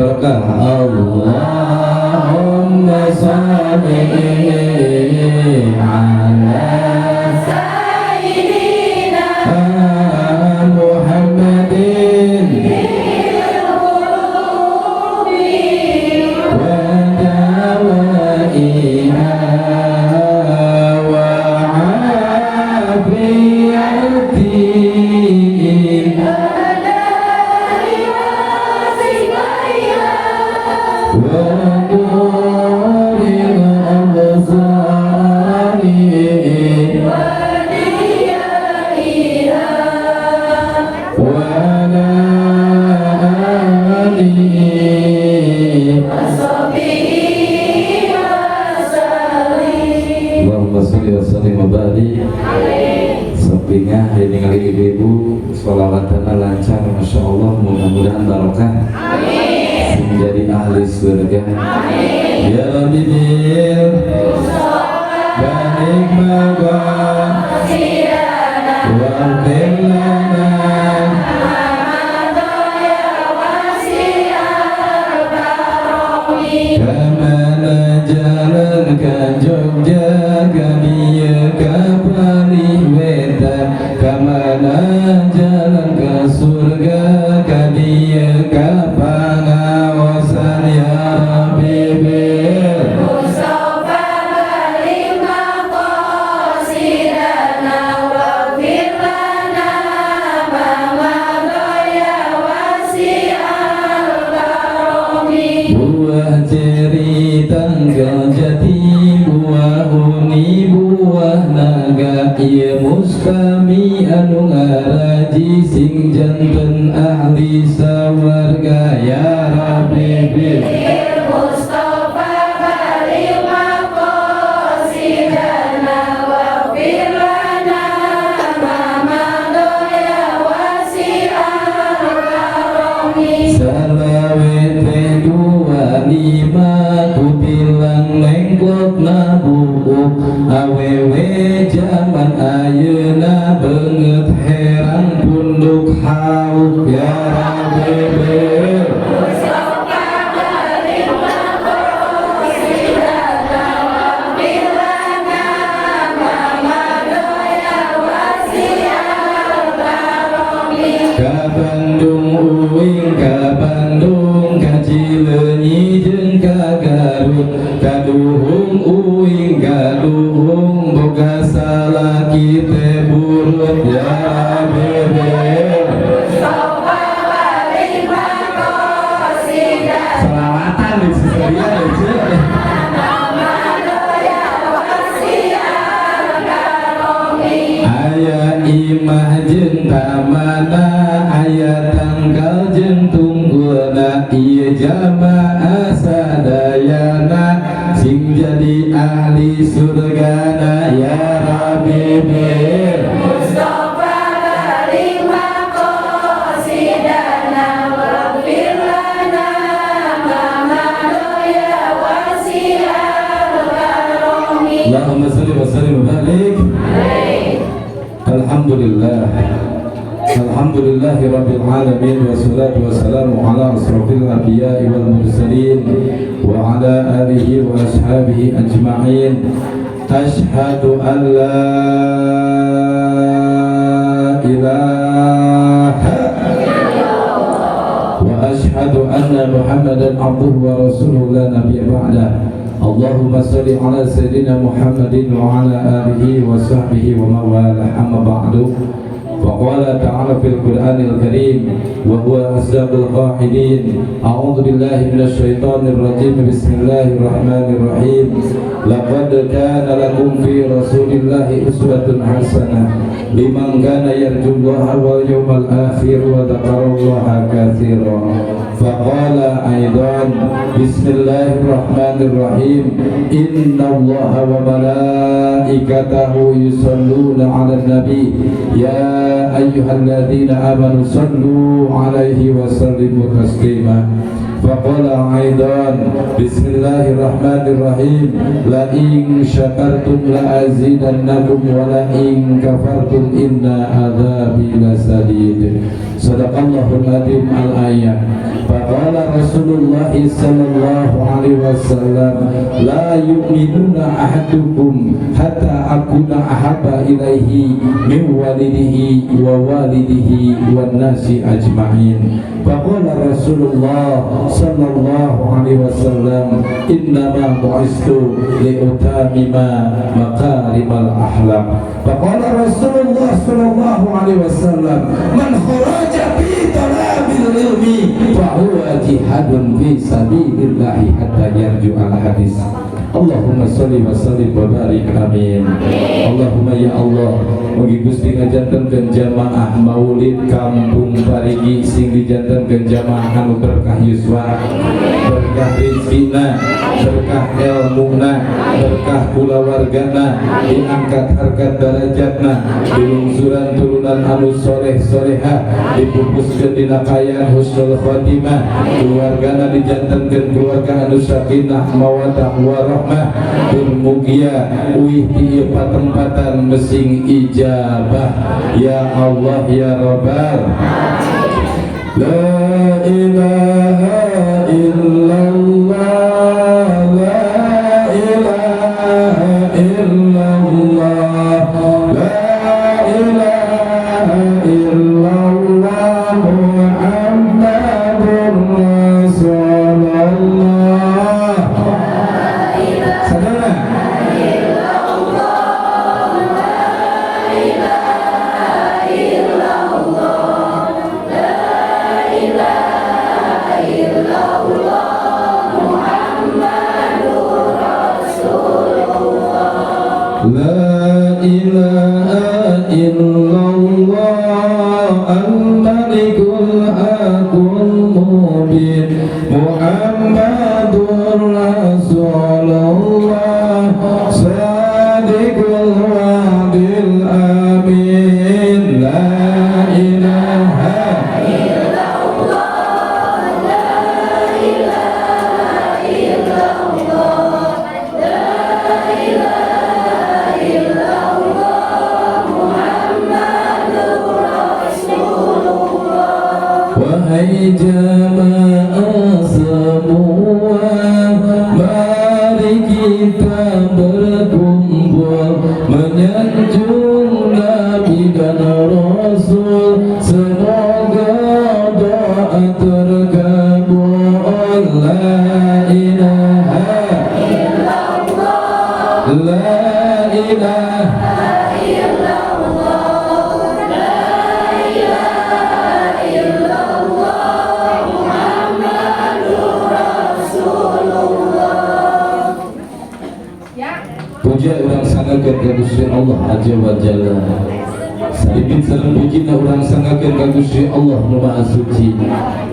berkah. Allahumma sholli ala sayyidina Muhammadin wa dawaiha wa afiyatiha sampingnya ini kali ibu-ibu sholawatana lancar, masya Allah, mudah-mudahan barokah menjadi ahli surga. Ya Rabbil barik maghfirah wa aghfir lana kamana jalan ke Jogja kaniya ke Pariwetan, kamana jalan ke surga kaniya ke Pangawasan. Ya Habibir Mustafa balik maqasidana waghfir lana ma madaya wasi'al karomi. Buah ceri tanggal jati, buah uni, buah naga, iya mustami anu ngaraji sing janten ahli sawarga. Ya Rabbi Mustafa balik maqasidana waghfir lana ma madaya wasi'al karomi. Salawete dua lima kutilang nengklok nabuk awewe zaman ayeuna beungeut heran punduk hauk. Ya Rabbi Mustafa balik maqasidana waghfir lana ma madaya wasi'al karomi. Ka Bandung uing ka Bandung, ka Cileunyi jeung ka Garut, ka Duhung uing ka Duhung, boga salaki teh burut. Ya Habib Mustafa balik maqasidana salawatan di Siseria aja. Aya imah jeung tamana, aya tanggal jeung tunggulna, ieu jamaah sadayana sing jadi ahli surgana. Ya Rabbi Mustafa balik maqasidana waghfir lana ma madaya wasi'al karomi. Allahumma shalli wa sallim wa barik. Alhamdulillah, alhamdulillahi rabbil alamin, wassalatu wassalamu ala asrofil anbiya'i wal mursalin wa ala alihi wa ashabihi ajma'in. Ashhadu an la ilaha wa ashhadu anna Muhammadan abduhu wa rasuluhu la nabiyya ba'dah. Allahumma salli ala sayyidina Muhammadin wa ala alihi wa sahbihi wa mawalah, amma ba'du. Faqala ta'ala fil Qur'anil Karim wa huwa asdaqul qa'ilin. A'udzu billahi minasy syaithanir rajim. Bismillahirrahmanirrahim. Laqad kana lakum fi Rasulillahi uswatun hasanah liman kana yarjullaha wal yawmal akhir wa dzakarallaha katsiran. Faqala aidan bismillahirrahmanirrahim. Innallaha wa malaikatahu yusholluna 'alan nabi ya ayyuhalladzina amanu sallu 'alaihi wa sallimu taslima. Faqala aidan Bismillahirrahmanirrahim La in syakartum la azidannakum wa la in kafartum inna adzabi lasadid. Sadaqallahul adzim al-ayat. Faqala Rasulullah sallallahu alaihi wasallam la yu'minuna ahadukum hatta akuna ahabba ilaihi min walidihi wa walidihi wan nasi ajma'in. Faqala Rasulullah sallallahu alaihi wasallam innama bu'istu liutamima makarimal akhlaq. Faqala Rasulullah sallallahu alaihi wasallam man kharaja fi talabil ilmi fa huwa jihadun fi sabilillah hatta yarju al hadis. Allahumma salli wa sallim wa barik amin. Allahumma ya Allah mugi Gusti ngajantenkeun jamaah maulid kampung parigi sing dijantenkeun jamaah anu berkah yuswa, berkah rezekina, berkah ilmuna, berkah kulawargana, diangkat harkat darajatna, dilungsuran turunan anu soleh soleha, dipupuskeun dina kayaan husnul khotimah, keluargana dijantenkeun keluarga anu sakinah mawaddah warahmah. Mugia uih di tempatan mesing ijabah ya Allah ya Rabbal. La ilaha illallah, la ilaha illallah, la ilaha illallah Muhammadur Rasulullah. La ilaha illallah al-malikul aqul mubin Muhammadur Rasulullah sadiqul wa'dil amin. La ilaha illallah, la ilaha illallah, la ilaha wahai jamaah semua, mari kita berkumpul menyanjung Nabi dan Rasul, semoga doa terkabul. La ilaha illallah, la ilaha puja urang sangakeun ka Gusti Allah azza wa jalla. Sadikit sareng pujina urang sangakeun ka Gusti Allah nu Maha Suci.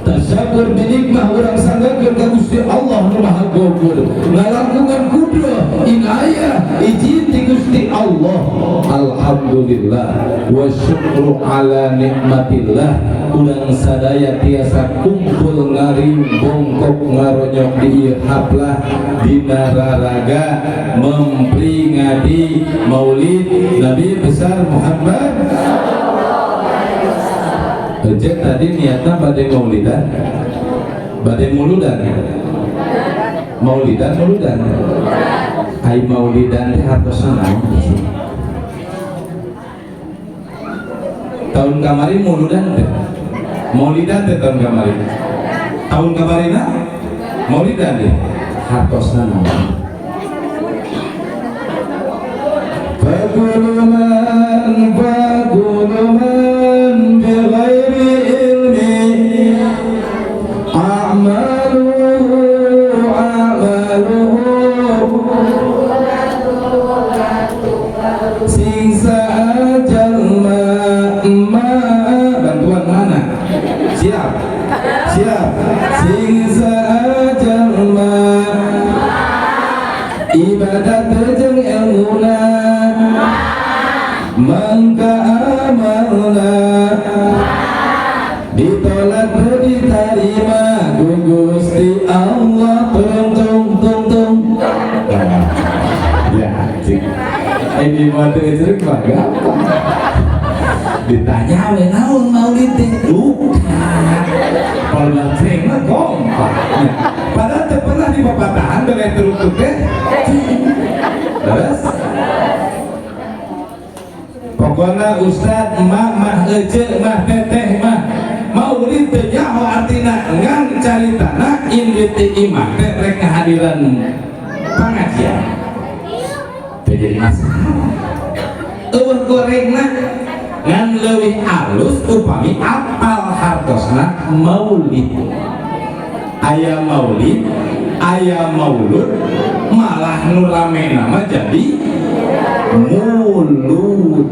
Tasyakur binikmah urang sangakeun ka Gusti Allah nu Maha Gofur. Ngalangungan kudrah inayah izin ti Gusti Allah. Alhamdulillah wa syukru ala nikmatillah. Urang sadaya tiasa kumpul ngaring bongkok ngaronyok di haplah dina raraga memperingati maulid Nabi besar Muhammad. Ejek tadi niatnya badai maulidan, badai muludan, maulidan muludan, hai maulidan teh hartosna naon? Tahun kemarin muludan teh, maulidan teh tahun kemarin, tahun kemarin maulidan teh hartosna naon? Fakuluman bighairi ilmi a'maluhu singsa ajal bantuan mana? Siap singsa ajal ibadat jeung ilmuna mangka amalna ditolak diterima ku Gusti tung. Ya, cik. Ini mode cerik mah gampang. Ditanya we naon maulid teh bukan. Kalau ceng mah gampang. Padahal teu pernah di papatahan bere teruk teh. Terus pokoknya ustad mah ece mah teteh mah maulid teh nyaho artina ngan caritana indit imah teh rek ngahadiran pengajian teh jadi masalah eueuh gorengna ngan leuwih alus upami apal hartosna maulid aya maulid aya maulud malah nu ramena mah jadi mulut.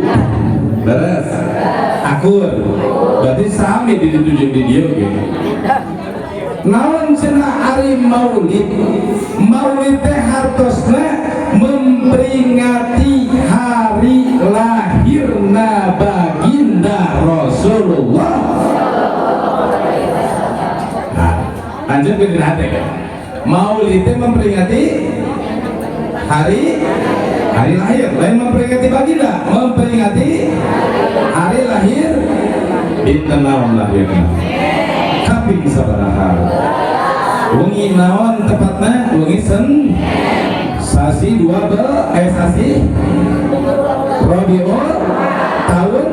Beres akur berarti sami dituju di dia gitu. Naon cenah ari maulid teh hartosna memperingati hari lahirna baginda Rasulullah. Nah, lanjut ke hati kan. Maulid teh memperingati hari lahir, lain memperingati baginda, memperingati hari lahir dinten naon lahirna kaping sabaraha wengi naon tepatna wengi sen sasi sasi Rabiul tahun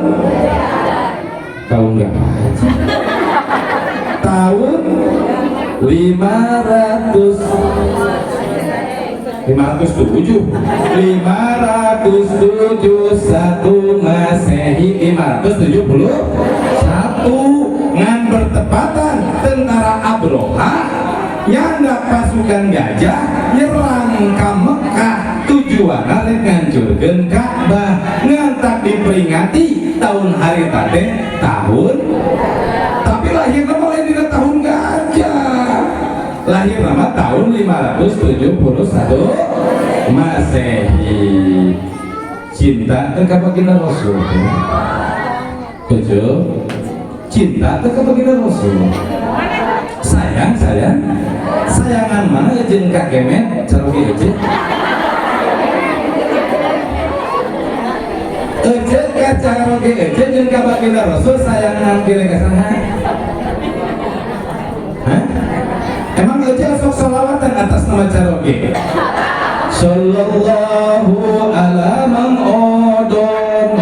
enggak tahun 571 Masehi 571 ngan bertepatan tentara Abroha nyanda pasukan gajah nyerang ka Mekah tujuanna rek ngancurkeun Ka'bah ngan tak diperingati tahun hari tadi tahun tapi lahirna mulai dina tahun gajah lahir nama tahun 571 Masehi. Cinta ke baginda Rasul. Betul. Cinta ke baginda Rasul. Sayangan mana jeung ka kemet caroge ece. Ece ka caroge ece jeung ka baginda Rasul sayangan kira ka saha? Hah? Emang aja sok salawatan atas nama caroge. Sallallahu ala man odon.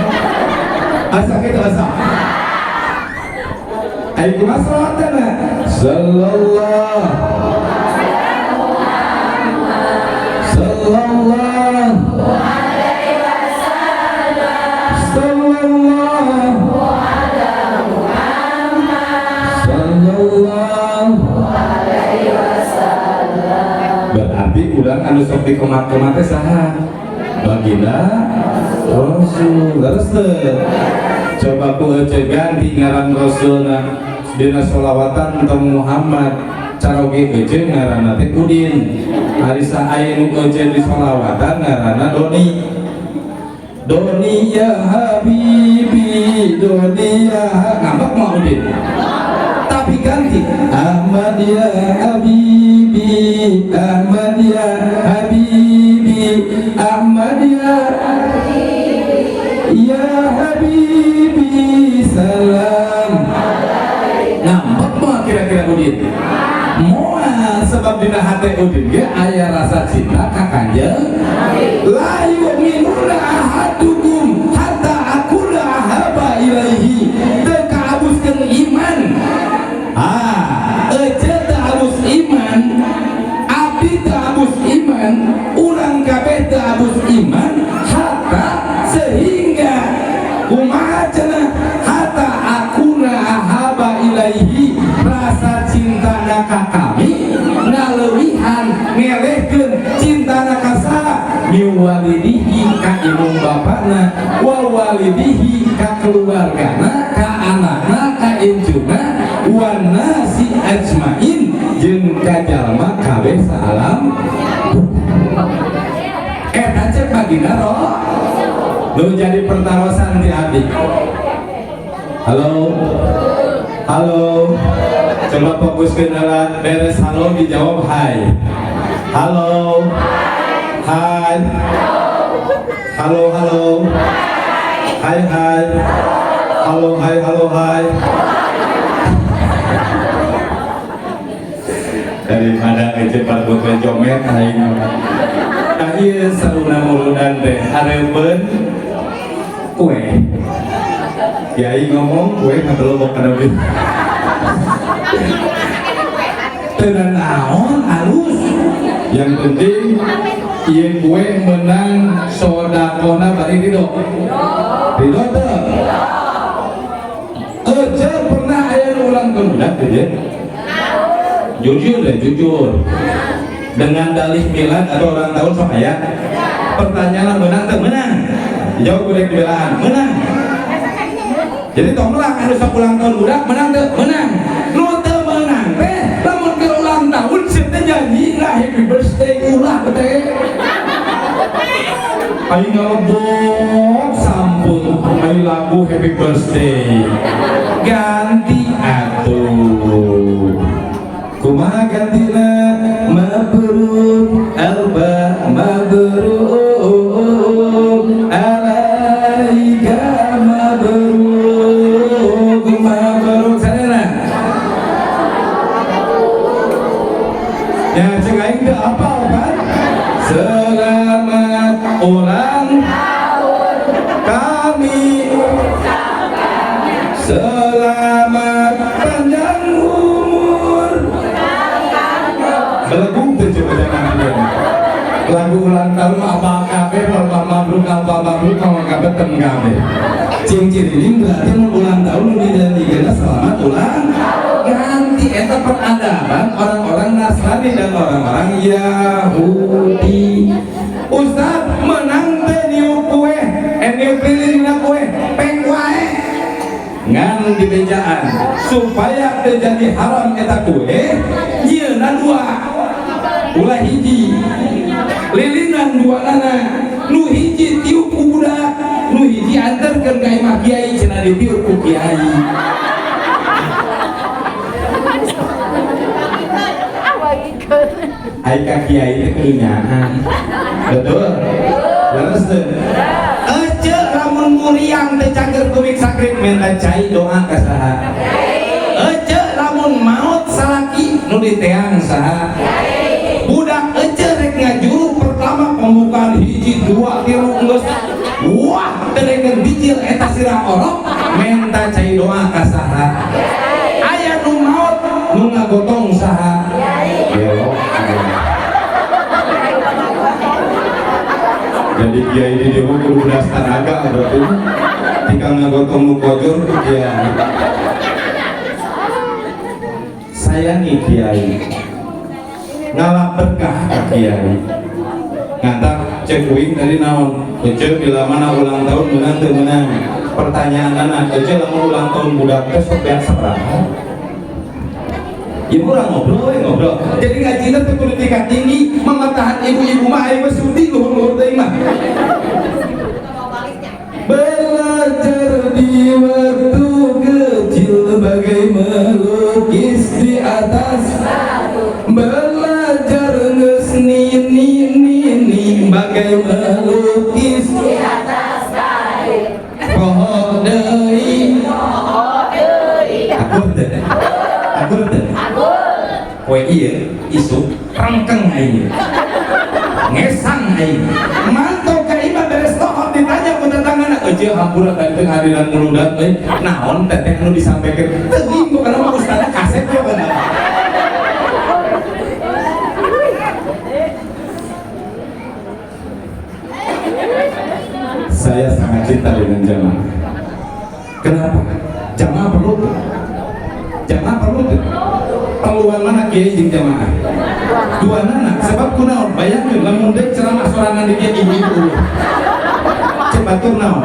Asa kita asa. Ayo kumaha salawatan? Sallallahu alaihi wasallam. Sallallahu ala Muhammad. Sallallahu berarti ulang anu sok dikemat-kemat teh saha? Baginda Rasul. Terus coba ku ece ganti ngaran Rasulna dina sholawatan tentang Muhammad caroge ece ngaranna teh Udin. Ari saaya nu ece di sholawatan ngaranna Doni ya Habibi Doni ya ngambek mah Udin. Tapi ganti Ahmad ya Habibi Ahmad ya Habibi Ahmad ya Habibi ya Habibi salam. Nampak mah kira-kira Udin moal sebab dina hati Udin ge aya rasa cinta ka Kanjeng la yu'minuna ahadukum hatta aqula ahaba ilaihi teu kaabuskeun iman. Ece abus iman abdi abus iman urang kabeh abus iman hatta sehingga kumaha cenah hatta akuna ahaba ilaihi rasa cintana ka kami ngaleuwihan ngelehkeun cintana ka saha miwalidihi ka ibu bapana wa walidihi ka keluargana ka anakna ka injuna wa nasi ajmain jeung ka jalma kabeh saalam. Eta cek baginda roh nu jadi pertarosan di abdi. Halo coba fokuskeun heula beres halo dijawab hai. Halo. Hai. Halo, halo. Hai, hai. Halo, hai, halo, hai. Daripada ngecepat gue jomet aing. Nah ieu saruna muludan teh hareupeun kue. Kiai ngomong kue ngedelobok kana bieu. Teu naon halus. Yang penting ieu kue menang sodakona bari ridho. Ridho teu? Ece pernah aya ulang tahun budak teh ya? Jujur deh, jujur. Dengan dalih milad atau ulang tahun sok aya? Pertanyaan menang teu menang? Jawab kudu dibelaan, menang. Jadi tong melang anu sok ulang tahun budak menang teu? Menang. Nu teu menang teh lamun ke ulang tahun sia teh janji lah happy birthday ulah teh. Aing ngelebok sampun aing lagu happy birthday. Ganti atuh. Kumaha gantina mabrur alba mabrur alaika mabrur mabrur sadana ya cek aing teu apal kan selamat ulang tahun kami selamat panjang Belagung tuh coba jangan dia. Lagu ulang tahun apa kabe, apa mabruk sama kabe tenggabe. Cincin ini berarti mau ulang tahun dan digana selamat ulang. Ganti eta peradaban orang-orang Nasrani dan orang-orang Yahudi. Ustaz menang teh niu kue, niu pilih kue, peng wae. Ngan di bejaan supaya terjadi haram eta kue, yeuna dua. Ulah hiji lilinan dua nana nu hiji tiup ku budak nu hiji anterkeun ka imah kiai cenah ditiup ku kiai ai ka kiai teh keunyahan betul leres teu ece lamun muriang teh cager kuring sakrit minta cai doa ka saha ece lamun maot salaki nu diteang saha budak ece rek ngajuru pertama pembukaan hiji dua tilu geus wah telengen bijil eta sirah orok menta cai doa ka saha aya nu maot nu ngagotong saha belok jadi kiai di dewa kudu bedas tenaga berarti tika ngagotong nu kojor kiai sayangi kiai ngalap berkah ka kiai ngantak cek uing tadi naon ece bila mana ulang tahun menang teu menang pertanyaan anak ece lamun ulang tahun budak teh sok beak sabaraha ibu orang ngobrol jadi ngajina teh kudu tingkat tinggi mamatahan ibu-ibu mah aya sudi luhur-luhur teh mah belajar di waktu kecil bagai melukis di atas belajar nini bagai melukis di atas kain poho deui akur teh poe ieu isu rangkeng aing ngesang aing mantau ka imah beres tohor ditanya ku tetanggana ece hampura tadi teh hariran muludan teh naon teteh nu disampaikan teu minggu kana mah ustaz kaset we kana saya sangat cinta dengan jamaah. Kenapa? Jamaah perlu perluan mana kiai jeung jamaah dua nana sebab kunaon bayangkeun lamun deuk ceramah sorangan di kiai ibu cek batur naon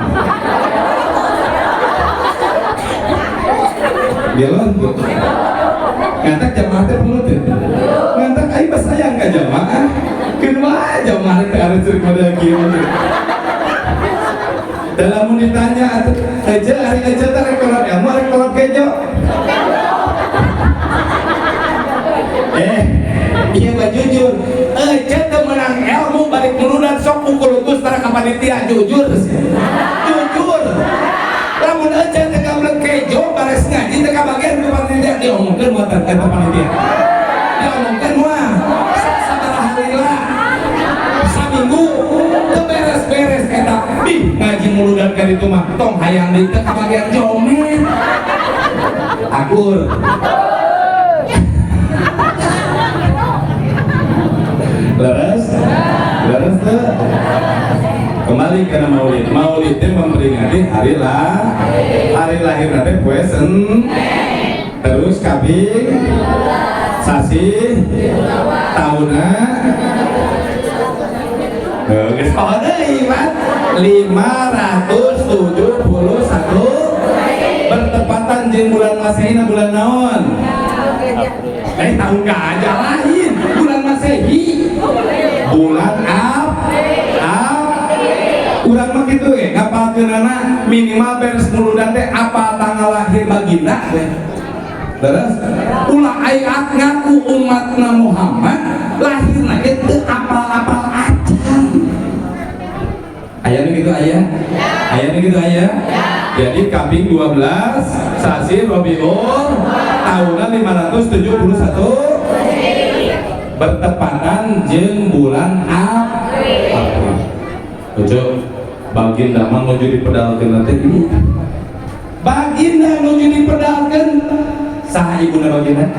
belon tuh ngantak jamaah teh perlu teh ngantak aing mah sayang ka jamaah kedua jamaah teh harus ceuk model kieu dalam ditanya aja hari aja tak rekolat ilmu rekolat kejo iya mah jujur panitia jujur jujur lamun aja teka kejo bares ngaji teka bagian ke panitia diomongkan buatan ke panitia diomongkan mah sabaraha lila saminggu teu beres-beres eta ngaji muludan ka ditu mah tong hayang deui teka bagian jomet akur leres tuh kembali ke maulid itu memperingati hari lahir nanti poe terus kabing sasi tahunna geus poho deui Mat 571 bertepatan jeung bulan Masehi bulan naon tahun gajah lain bulan Masehi bulan urang mah kitu ge ngapalkeunana minimal beres muludan teh apa tanggal lahir baginda teh terus ulah aya ngaku umatna Muhammad lahirna ge teu apal-apal acan aya nu kitu aya jadi kambing 12 sasi Rabiul tahunna 571 bertepatan jeung bulan April. Ojo baginda mah nuju dipedalkeun nanti ini. Baginda nuju dipedalkeun saha ibuna baginda?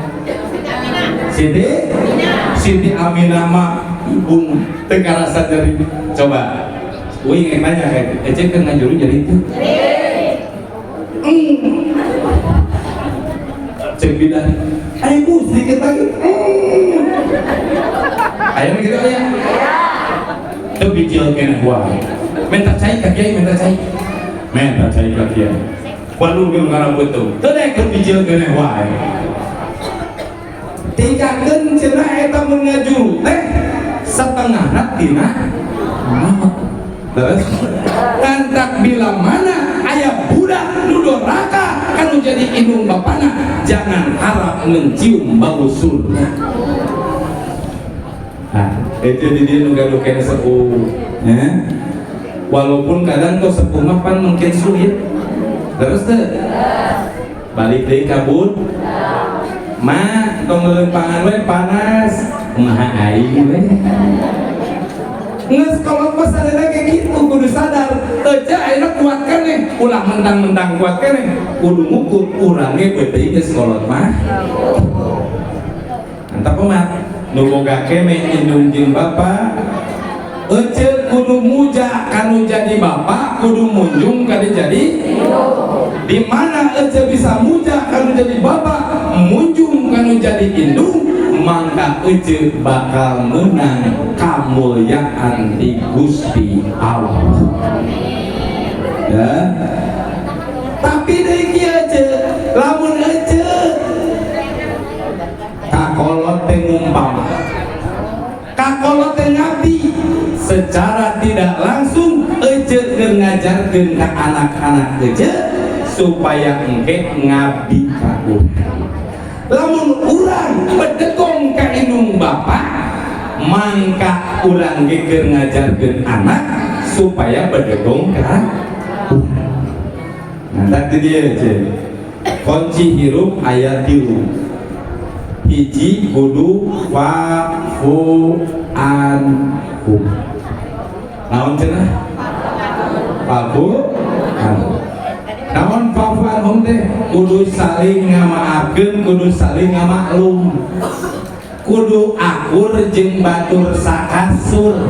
Siti Aminah mah ibu teu karasa jadi coba. Uing nanya kayak ece kan ngajuru jadi itu. Cek bidan. Ayo Bu sedikit lagi. Ayo gitu ya. Tuh bijil kena wae. Minta cai ka kiai, minta cai ka kiai. Walu ge ngarang betul. Teu dek keur bijil kena wae. Tinggalkeun cenah eta mun ngajuru teh setengahna tina terus kantak bila mana aya budak nu doraka kanu jadi indung bapana jangan harap mencium bau surga. Itu di dia nu gaduh kene sepuh walaupun kadang tuh sepuh mah pan mungkin sulit terus teh balik deui kabut mah tong leumpangan we panas kumaha aing we nges kolot mah sadana kayak gitu kudu sadar eja ayeuna kuat keneh ulah mentang-mentang kuat keneh kudu ngukur urang ge beuteung geus kolot mah antap mah nu boga keneh indung jeung bapa ece kudu muja kanu jadi bapa kudu munjung kanu jadi di mana ece bisa muja kanu jadi bapa munjung kanu jadi indung maka ece bakal menang kamulyaan di Gusti Allah ya tapi deui kieu ece lamun ece kakolot teh ngumpama kakolot teh ngabdi secara tidak langsung ece keur ngajarkeun ka anak-anak ece supaya engke ngabdi ka urang lamun urang bedegong ka indung bapa mangka urang ge keur ngajarkeun anak supaya bedegong ka urang nah tadi dia ece kunci hirup aya 3 hiji kudu fa'fu anhu naon cenah fa'fu anhu naon fa'fu anhum teh kudu saling ngamaafkeun kudu saling ngamaklum kudu akur jeung batur sakasur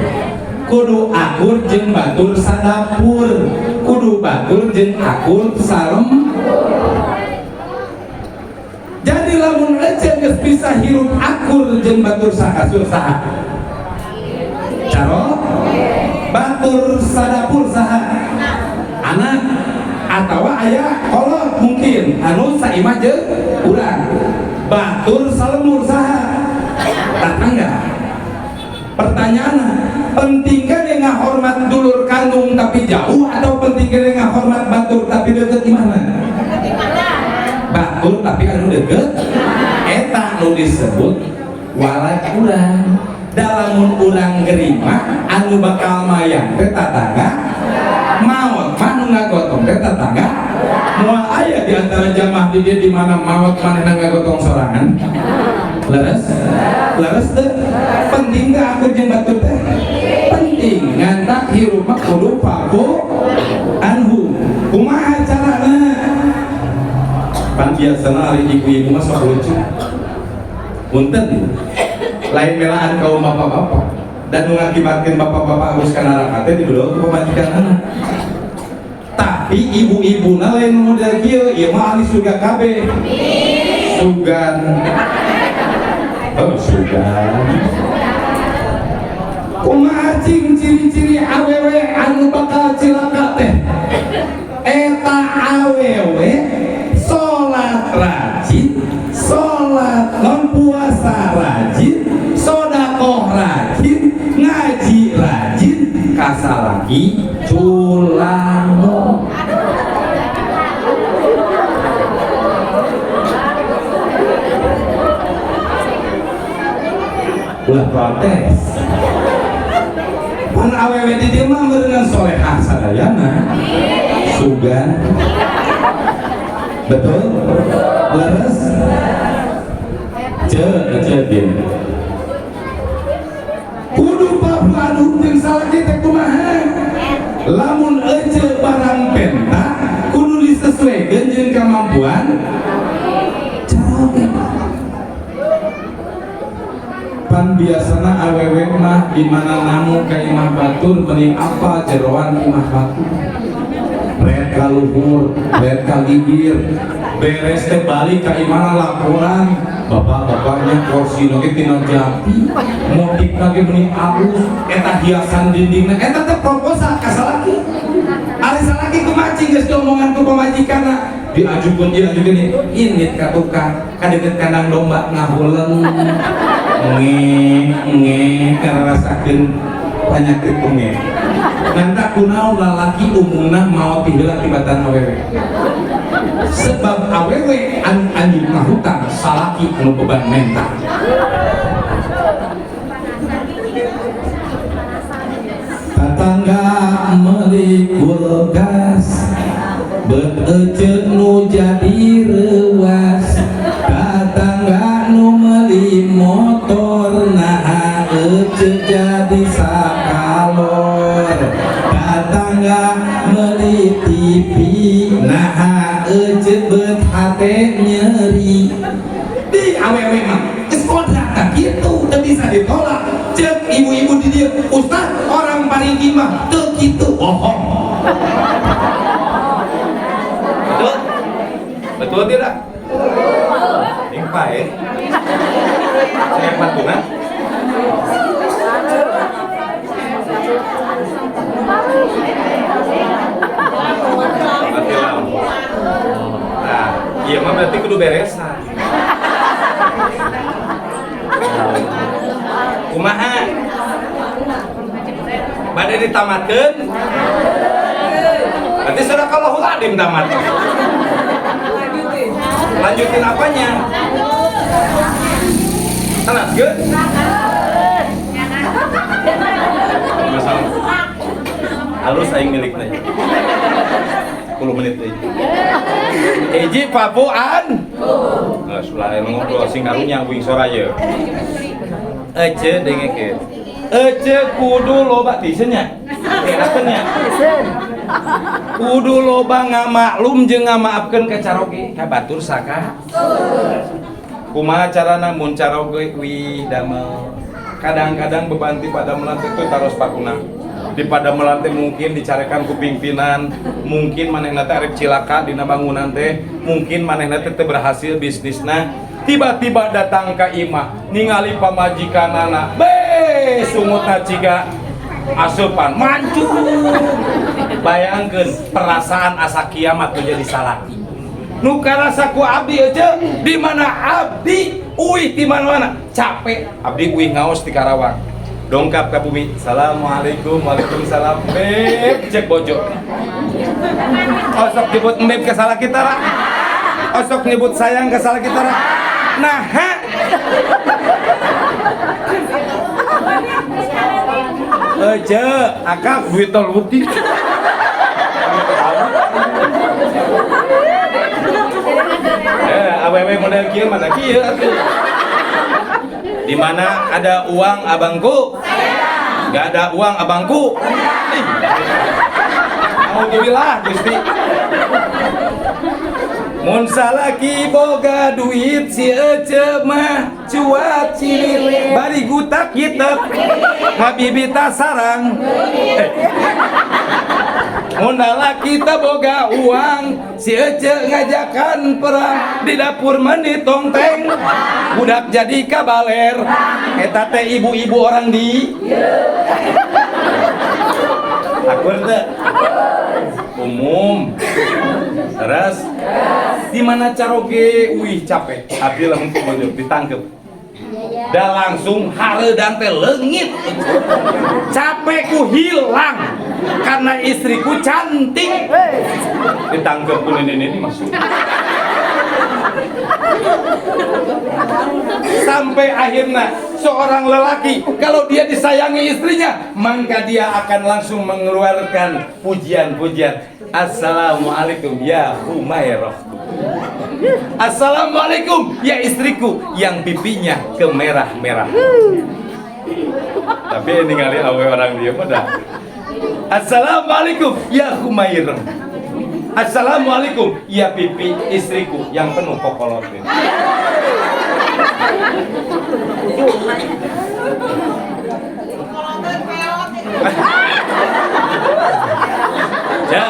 kudu akur jeung batur sadapur kudu batur jeung akur salem jadi lamun ece geus bisa hirup akur jeung batur sakasur saha caro batur sadapur saha anak atawa aya kolot mungkin anu saimah jeung urang batur salemur saha tetangga pertanyaanna penting kene ngahormat dulur kandung tapi jauh atau penting kene ngahormat batur tapi deukeut di mana batur tapi anu deukeut eta nu disebut walak urang Dalamun urang gerima anu bakal mayang teh tatangga maot mah nu ngagotong teh tatangga moal aya di antara jamaah di dieu di mana maot manehna ngagotong sorangan leres teh penting teh aku jeung batur teh penting ngantak hirup mah kudu paku anhu kumaha carana pan biasana ari ibu-ibu mah sok lucu punten lain melaan kaum bapak-bapak dan mengakibatkan bapak-bapak harus kena rakatnya di dulu ke pemajikan anak tapi ibu-ibu lain model kieu ieu mah alis juga kabeh sugan oh sugan kumaha cing ciri-ciri awewe anu bakal cilaka teh eta awewe salat rajin salat non puasa rajin sodakoh rajin ngaji rajin kasalaki culano ulah protes pan awewe di dieu mah meureungan solehah sadayana sugan betul leres ce kudu papaduh jeung salaki teh kumaha lamun ece barang penta kudu disesuaikeun jeung kemampuan pan biasana awewe mah di mana namu ka imah batur mending apa jeroan imah batur red ka luhur red ka gigir beres teh balik ka imana laporan bapak-bapaknya kursi lagi tina jati motif lagi meni alus eta hiasan dindingna eta teh proposal ka salaki ari salaki kumacing geus diomongan ku pamajikanna diajukeun ini ka tukang ka deukeut kandang domba ngahuleng nge ngarasakeun panyakit nge ngantak kunaon lalaki umumna maot heula tibatan awewe sebab awewe anu anjing kahutang salaki anu beban mental tatangga meuli kulkas beut nu jadi reuas tatangga nu meuli motor nah euceuk jadi sakalor tatangga meuli TV nah euceuk beut hate nyeri di awewe mah geus kodratan kitu teu bisa ditolak ceuk ibu-ibu di dieu ustaz orang parigi mah teu kitu bohong betul tidak? Ingpa ya? Saya patuna nah, iya mah berarti kudu beresan kumaha? Bade ditamatkeun berarti sadaqallahul adzim tamat lanjutin apanya? Lanjut halus aing milikna 10 menit deui hiji papuan geus sulai ngobrol sing karunya wing soraya ece dengekeun ece kudu loba tiseunnya enakeunnya kudu loba ngamaklum jeung ngamaafkeun ka caroge ka batur saka kumaha carana mun caroge wi damel kadang-kadang bebanti pada melantai itu taros pakuna di pada melantai mungkin dicarekan ku pimpinan mungkin manehna teh arep cilaka dina bangunan teh mungkin manehna teh berhasil bisnisna tiba-tiba datang ka imah ningali pamajikanana be sumutna ciga asupan mancung bayangkeun perasaan asa kiamat tuh jadi salaki nu karasa ku abdi aja di mana abdi uih di mana-mana capek abdi uih ngaos di Karawang dongkap ke bumi assalamualaikum waalaikumsalam beb cek bojo osok nyebut mbeb ke salah kita ra osok nyebut sayang ke salah kita ra nah Ece, akak duit tol bukti. Awewe model kieu mana kieu atuh. Di mana ada uang abangku? Gak ada uang abangku. Alhamdulillah Gusti. Mun salaki boga duit si Ece mah cuat cilile bari gutak hitep ngabibita sarang. Mun lalaki teh boga uang si Ece ngajakan perang di dapur mandi tongteng budak jadi kabaler eta teh ibu-ibu orang di akur teh umum. Terus di mana caroge wih capek abdi lamun bojo ditangkep da langsung hareudan teh leungit capekku hilang karena istriku cantik ditangkep ku nenek ini masuk sampai akhirnya seorang lelaki kalau dia disayangi istrinya maka dia akan langsung mengeluarkan pujian-pujian. Assalamualaikum ya Humairah. Assalamualaikum ya istriku yang pipinya kemerah-merah. Tapi ini kali awe orang dia pada. Assalamualaikum ya Humairah. Assalamualaikum ya pipi istriku yang penuh kokolot. Ya,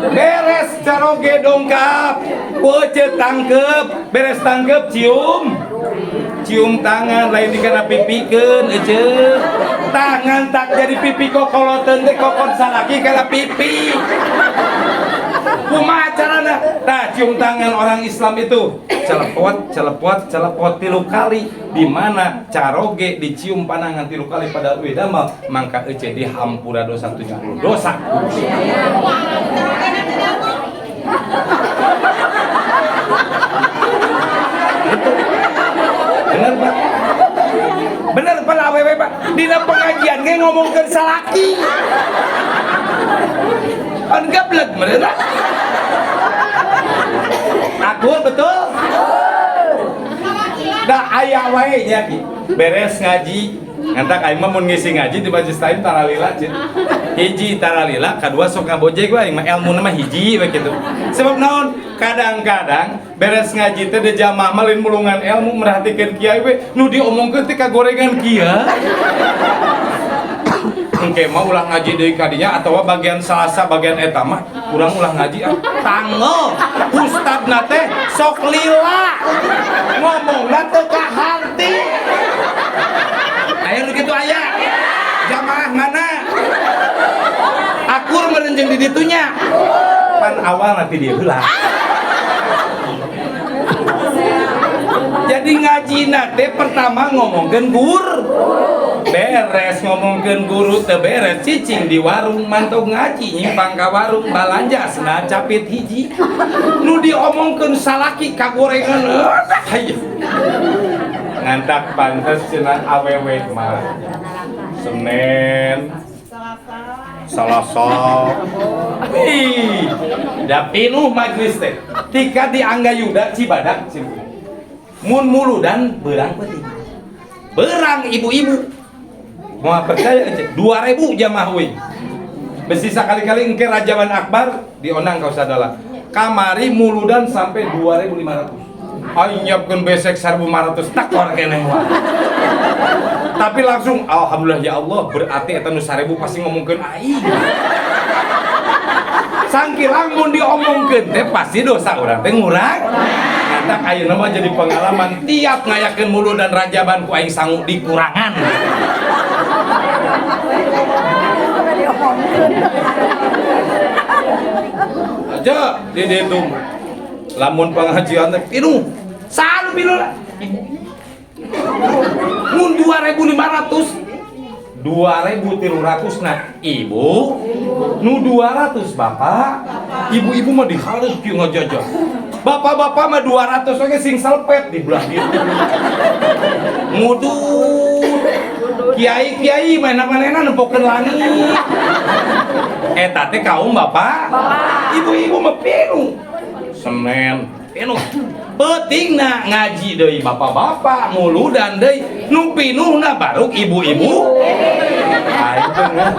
beres caroge dongkap, pece tangkep, beres tangkep cium tangan lain dikena pipikeun ece. Tangan tak jadi pipi kokoloteun teh kokon salaki kana pipi. Kumaha carana? Tah cium tangan orang Islam itu celepot 3 kali di mana caroge dicium panangan 3 kali pada uwi damal mangka ece dihampura dosa 70 dosa. Bener Pak? Bener Pak awewe Pak? Dina pengajian ge ngomongkeun salaki. Kan gablek bener Pak? Aku betul? Da aya wae nya ki. Beres ngaji, ngantak aing mah mun ngisi ngaji di majelis lain taralila ceun. Hiji taralila, kadua sok ngabojeg wae mah elmuna mah hiji we kitu. Sebab naon? Kadang-kadang beres ngaji teh di jamaah malin mulungan ilmu merhatikeun kiai we nu diomongkeun teh kagorengan kieu. Engke mah ulah ngaji deui kadinya atawa bagian Salasa bagian eta mah urang ulah ngaji tanggal ustadna teh sok lila ngomongna teu ka harti aya nu kitu aya jamaah mana akur merenjeng di ditunya pan awal nanti dia heula jadi ngaji nate pertama ngomongkeun beres ngomongkeun guru teu beres cicing di warung mantau ngaji nyimpang ka warung balanja sena capit hiji nu diomongkeun salaki kagorengan ngantak pantes cenah awewe mah Senin Salasa da pinuh majlis teh tika di Angga Yuda Cibadak mun muludan beurang penting beurang ibu-ibu mau percaya aja 2.000 jamaah we besi sekali-kali engke Rajawan Akbar dionang kau sadala kamari muludan sampai 2.500 aing nyiapkeun besek 1.500 tak orang keneh tapi langsung alhamdulillah ya Allah berarti eta nu 1.000 pasti ngomongkeun aing sangkilang mun diomongkeun teh pasti dosa urang teh ngurang ngantak ayeuna mah jadi pengalaman tiap ngayakeun muludan Rajaban ku aing sangu dikurangan aja di ditu lamun pengajian teh tilu saan pilula mun 2.500 2.300 nah ibu nu 200 bapak ibu-ibu mah dihalus kieu ngajajah bapak-bapak mah 200 oge sing selpet di belah dieu ngudut kiai mana nempokeun langit. Eta teh kaum bapak, ibu-ibu mah pinu. Semen pinu. Pentingna ngaji deui bapak-bapak, muludan deui. Nu pinuhna baru ibu-ibu. Ayeuna mah.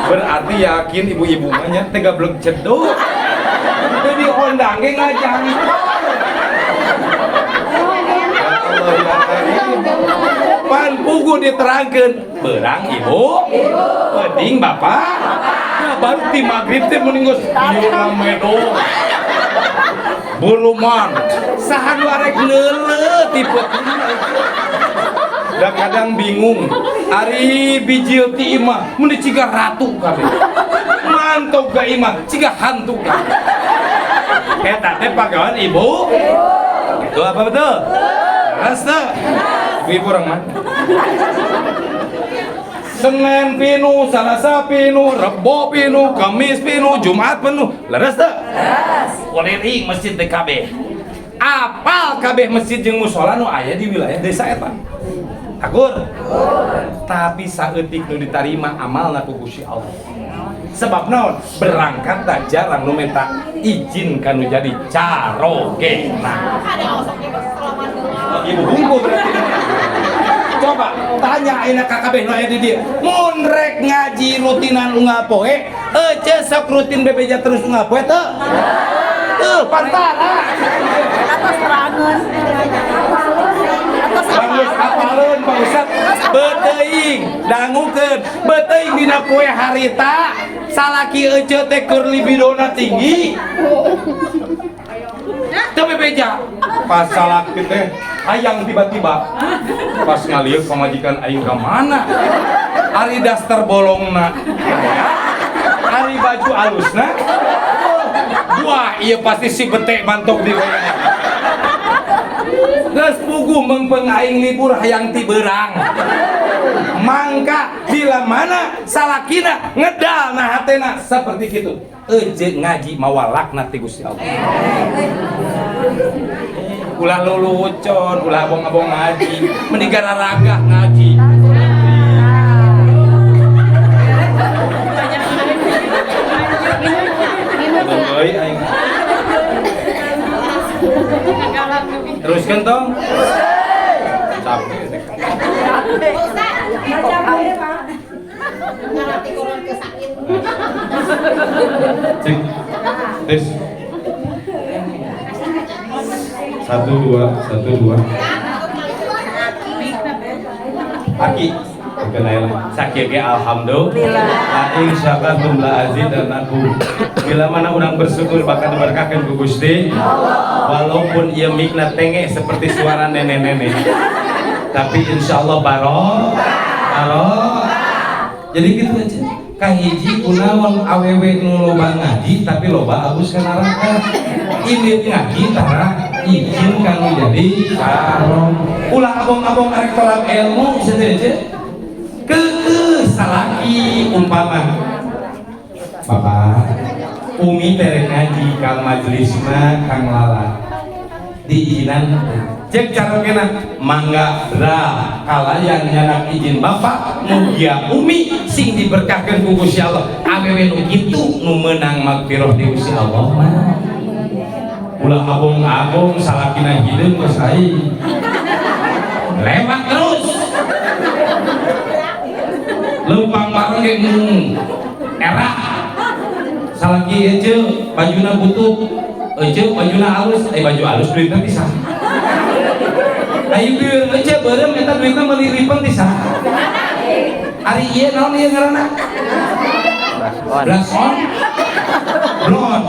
Berarti yakin ibu-ibu mah nya teh gablek cedok. Teu diondang ge ngajang. Pan pugu diterangkeun beurang ibu, penting bapak. Nah, baru ti magrib teh mending geus ieu medo. Buluman saha nu arek leuleuh tipe da kadang bingung ari bijil ti imah mun diciga ratu kabeh mantog ga imah ciga hantu kabeh eta teh pagawean ibu itu apa betul rasa ibu urang mah Senin pinu, Salasa pinu, Rebo pinu, Kamis pinu, Jumat pinu. Leres teu? Leres. Waliri masjid TKB. Apal kabeh masjid jeung mushola nu aya di wilayah desa eta. Akur. Tapi saeutik nu ditarima amalna ku Gusti Allah. Sebab naon? Berangkat da jarang nu minta izin kanu jadi carogena. Ibu bungku berarti. Coba tanya ayeuna ka kabeh nu aya di dieu. Mun rek ngaji rutinan unggal poe, ece sok rutin bebeja terus unggal poe teu? Teu, pantara. Atas terangeun. Bagus apaleun Pak Ustad. Beteuing dangukeun, beteuing dina poe harita salaki ece teh keur libidona tinggi. Teu bebeja. Pas salaki teh hayang tiba-tiba pas ngaliuk pamajikan aing ka mana ari daster bolongna ari baju alusna wah iya pasti si bete mantok di goyang geus pugu mengpeung aing libur hayang ti beurang mangka bila mana salakina ngedal na hatena seperti kitu eje ngaji mawalakna ti Gusti Allah. Ulah lulucon, ulah abong-abong ngaji, mending gararaga ngaji. Teruskan tong. Capek. Cek. Tes. 1 2 Aki kenal sakit ge alhamdulillah aing syakartum la azid dan aku bila mana urang bersyukur bakal diberkahkeun ku Gusti walaupun ieu mikna tenge seperti suara nenek-nenek tapi insyaallah barokah jadi gitu aja kahiji kunaon awewe nu loba ngaji tapi loba agus ka neraka ini ngaji tara izin kanu jadi sarong ulah abong-abong arek tolak ilmu sedeje ke salaki umpama bapak umi terek ngaji kang majelisna kang lala diizinan cek carogena mangga bra kalayan nyanak izin bapak mugia umi sing diberkahkeun ku Gusti Allah awewe nu kitu nu meunang magfirah di Gusti Allah ulah abong-abong salakina hideung geus aing lewat terus leumpang bareng ge era salaki ece bajuna butut ece bajuna alus baju alus duitna pisah ayo bieu ece beureum eta duitna meuli ripeun ti saha ari ieu naon ieu ngaranna blason blon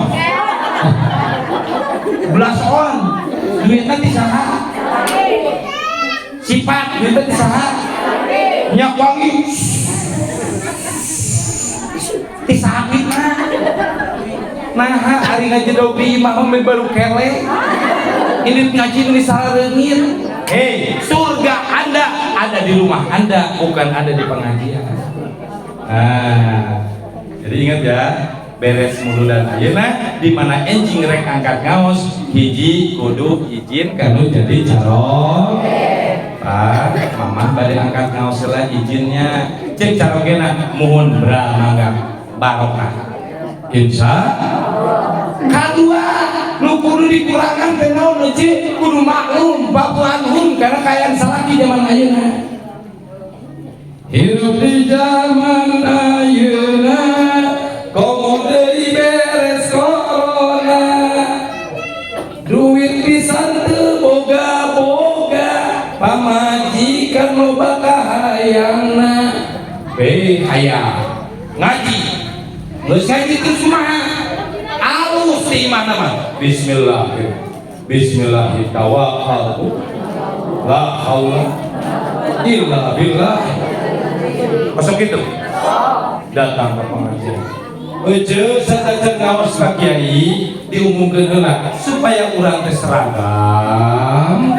blason duitna ti saha sifat duitna ti saha nyak wangi ti saha duitna nah ari ngaji dobi imah mah baru kele ini ngaji nu disalereungin hei surga anda ada di rumah anda bukan ada di pengajian jadi ingat ya beres mulu dan ayeuna di mana enjing rek angkat ngaos hiji kudu izin kanu jadi carog Pak mamah bade angkat ngaos heula izinnya cek carogena muhun bra mangga barokah insya kadua nu kudu dikurangan teh naon cik kudu maklum babuan hun karena kayaan salaki zaman ayeuna hidup di zaman ayeuna komo deui beres corona duit pisan teu boga-boga pamajikan loba kahayangna hayang ngaji geus ngaji teu kumaha alus di mana mah bismillahirrahmanirrahim tawakkaltu la haula illa billah masuk gitu datang ke pengajian ece sadaya ngaos Pak Kiai diumumkeun heula supaya urang teh seragam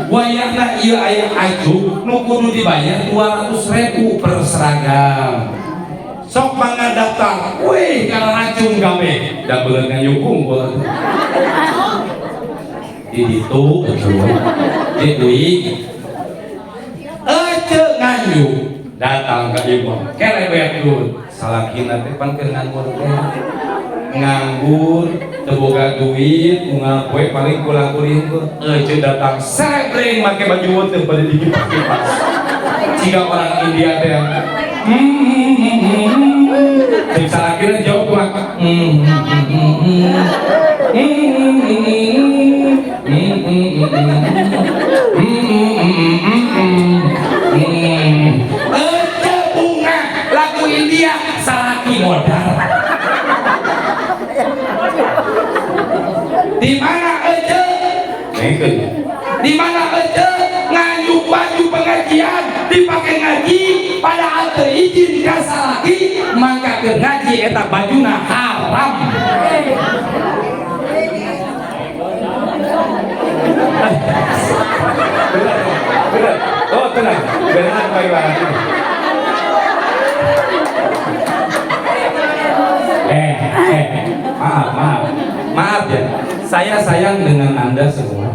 wayahna ieu aya ajuk nu kudu dibayar 200.000 per seragam sok mangga daftar weh kana racun gawe da beuleuh ngayukung di ditu di duit ece ngayuk datang ke ibu kerebet dulu salakina teh pan keur nganggur teh nganggur teu boga duit bunga poe paling kulang-kuling ece datang sebreng make baju teu pada dikipas-kipas jika orang India teh cek salakina jawab kumaha bunga lagu India salaki modal di mana aja di mana aja ngayuh baju pengajian dipakai ngaji padahal teu izin ka salaki maka keur ngaji eta bajuna haram bener. Oh tenang, benar baik-baik. Maaf ya, saya sayang dengan Anda semua.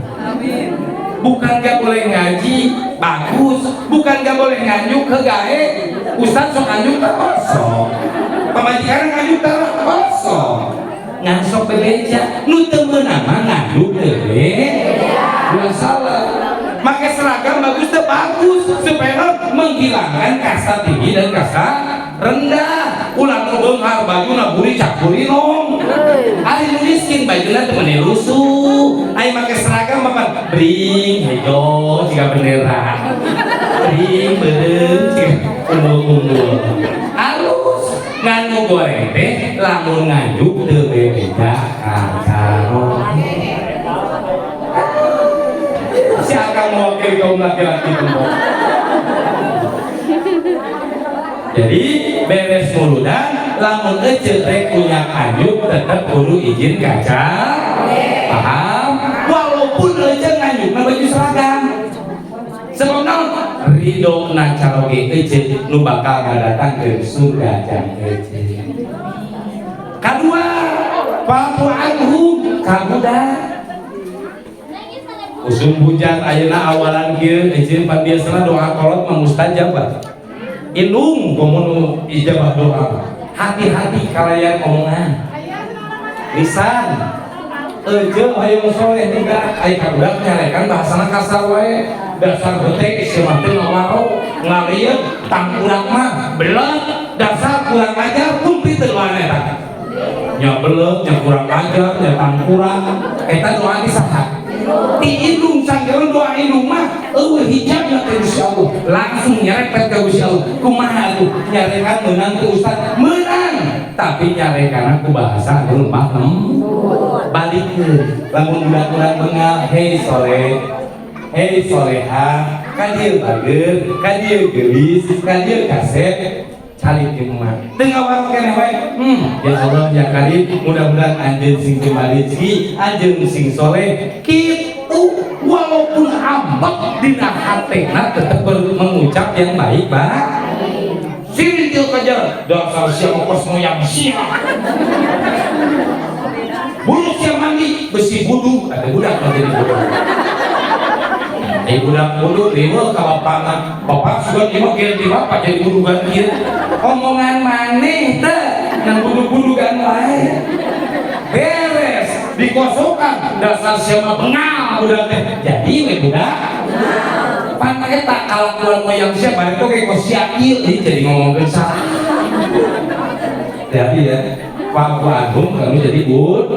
Bukan gak boleh ngaji, bagus. Bukan gak boleh nganyuk ke gae. Ustaz sok nganyuk ke kosong. Pemajikan nganyuk ke kosong. Ngasok bebeja, nu teu meunang mah nganyuk teu salah. Pakai seragam bagus teh bagus supaya menghilangkan kasta tinggi dan kasta rendah. Ulah nu beunghar bajuna buri cakuri nong. Ari nu miskin bajuna teu meuni lusuh. Ai make seragam apa? Bring hejo jiga bendera. Bring beureum jiga unggul-unggul. Alus nganu goreng teh lamun nganyuk teu beda kacaro. Si akan mewakili kaum laki-laki itu. Jadi beres muludan lamun ece teh punya anyuk tetep kudu izin kaca paham walaupun ece nganyuk baju seragam sebab naon ridho na caroge ece nu bakal ngadatang ke surga jang ece kadua papu anhum kabudak usum hujan ayeuna awalan kieu izin pan biasana doa kolot mah mustajab indung komun ijabah doa hati-hati kalayan omongan lisan ejeu hayang soleh juga aya kabudak nyarekan bahasana kasar wae dasar betek sia teh ngawaro ngalieu tang urang mah belet dasar kurang ajar kumplit teu eta nya belet nya kurang ajar nya tang kurang eta doa disaha di indung sanggeun doa indung mah hijabna ka Gusti Allah langsung nyarepet ka Gusti Allah kumaha atuh nyarekan meunang ku ustaz meunang tapi nyarekan ku bahasa anu lemah balikeun lamun budak urang beungal hei sore hei soleha ka dieu bageur ka dieu geulis ka dieu kaset cari mah tengah warung kene wae ya Allah ya Karim mudah-mudahan anjeun sing kembali rezeki anjeun sing soleh kitu walaupun ambek dina hatena tetep mengucap yang baik sini dia kejar dasar siapa kos moyang siapa bulu siap mandi besi budu ada budak menjadi budak budak kudu dewa ka bapana. Bapak sugan imah ganti bapak jadi kudu ganti. Omongan maneh teh nang kudu-kudugan wae. Beres dikosokan dasar siapa bengal budak teh. Jadi we budak. Pantai tak kalakuan moyang siapa itu kayak kosiakil jadi ngomongkeun salah. Jadi ya, Pak Agung kamu jadi bud.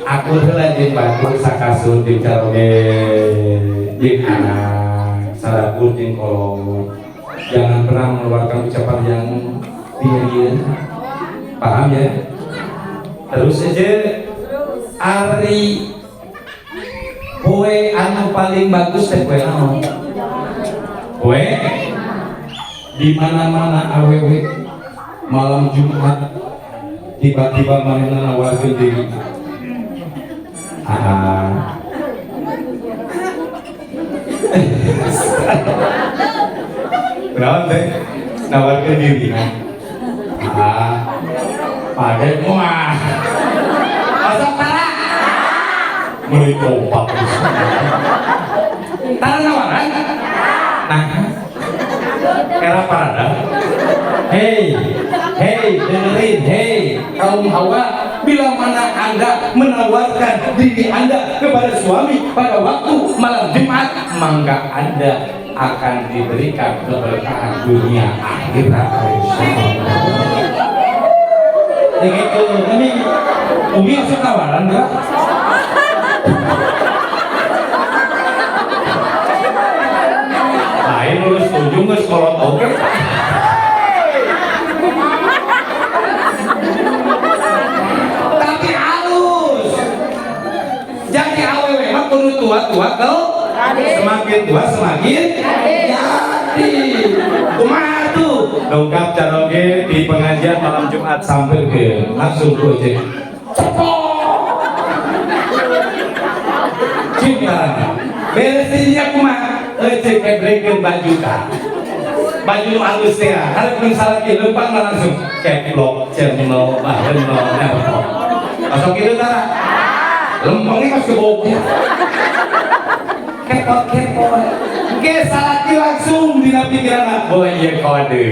Aku heula jeung batur sakasut jeung caroge jeung anak sadapur jeung kolot. Jangan pernah mengeluarkan ucapan yang dingin. Paham ya? Terus aja Ari kue anu paling bagus teh kue naon? Kue di mana-mana awewe malam Jumat tiba-tiba manehna nawarkeun diri. Berapa teh nawarkeun diri? Pade mah. Asal tara. Meuli topak. Tara nawaran? Nah. Era parada. Hei, dengerin, kaum Hawa, bila mana Anda menawarkan diri Anda kepada suami pada waktu malam Jumat, maka Anda akan diberikan keberkahan dunia akhirat. Begitu, ini Umi masuk tawaran enggak? Lain lulus setuju nggak sekolah oke? Tapi halus. Jadi awewe mah kudu tua-tua kau. Semakin tua semakin jadi. Kumaha tuh? Dongkap caroge di pengajian malam Jumat sampai ke langsung ke cek. Cinta. Beresinnya kumaha? Cek breakin baju kah? Baju nu halus teh. Hareup nu salaki leumpang langsung kayak blok cerno baheunno nya. Masuk kieu tara. Lempengnya masuk ke bawah. Kepot. Ge salaki langsung dina pikiran boy ieu kode.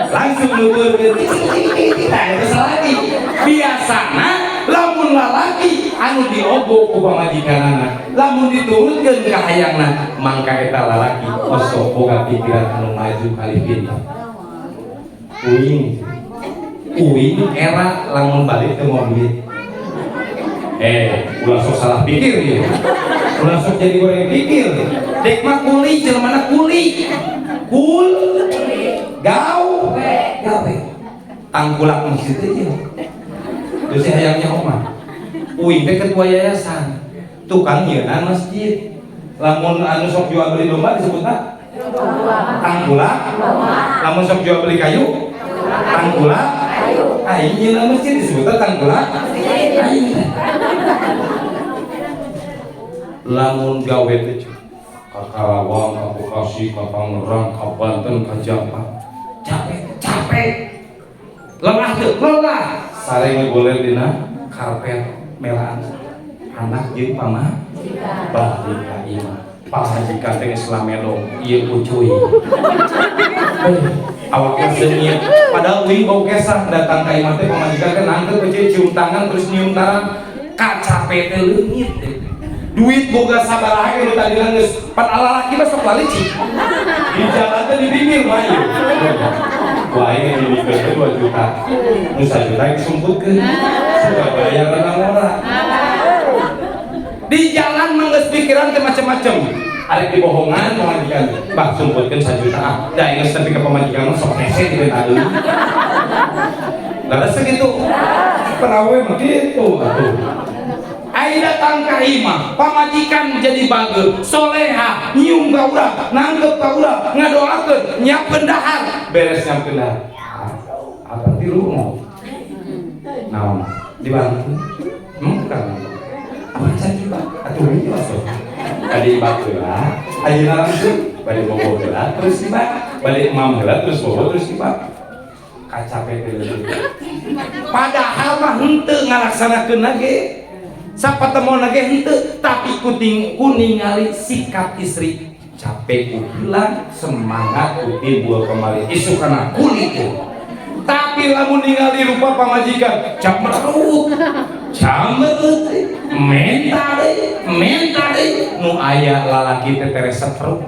Langsung nuturkeun kita itu salaki. Biasana lamun lalaki anu diobok ku pamajikanana lamun diturunkeun ka hayangna mangka eta lalaki osok boga pikiran anu maju kali pintar. Uing era lamun balik ke mobil ulah sok salah pikir ya, ulah sok jadi goreng pikir. Dek mah kuli jelema kuli gawe tangkulak masjid aja. Terus hayangnya omah uing teh ketua yayasan tukang nyeunan masjid. Lamun anu sok jual beli domba disebutna tangkulak. Lamun sok jual beli kayu tangkulak. Aing nyeunan masjid disebutna tangkulak. Aing lamun gawe teh ka Karawang, ka Bekasi, ka Tangerang, ka Banten, ka Jakarta capek lelah sare ngegoler dina karpet melaan anak jeung pamah balik ka imah pamajikan teh geus lamelo ieu ucuy awakna seungit padahal uing bau kesah datang ka imah teh pamajikan teh nangkep ke cium tangan terus nyium tangan kacape teh leungit duit boga sabaraha nu tadinya geus pan alalaki mah sok lalicik di jalan teh di pinggir mah ieu wah ini dibikir 2 juta nu 1 juta disumputkeun sudah bayar nang ora di jalan mah geus pikiran teh macam-macam arek dibohongan pamajikan bah sumputkeun 1 juta da geus nepi ka pamajikan mah sok hese di beta deui laras segitu perawe mah kitu atuh. Ai datang ka imah, pamajikan jadi bagel, soleha, nyium ka urang, nangkep ka urang, ngadoakeun, nyiapkeun dahar, beres nyiapkeun dahar. Apa tilu mau? Naon? Dibantu? Bukan. Apa jadi Pak? Atuh ini masuk. Kadi bageula, ayeuna langsung balik bobo heula terus dibak, balik mam heula terus bobo terus dibak. Kacape teh. Padahal mah henteu ngalaksanakeun ge. Sapatemon lagi henteu, tapi kuningali sikap istri capek hilang, semangat timbul kembali isu karena kulit. Tapi lamun ningali rupa pamajikan cap merut, camet, mental nu aya lalaki teh tere setruk.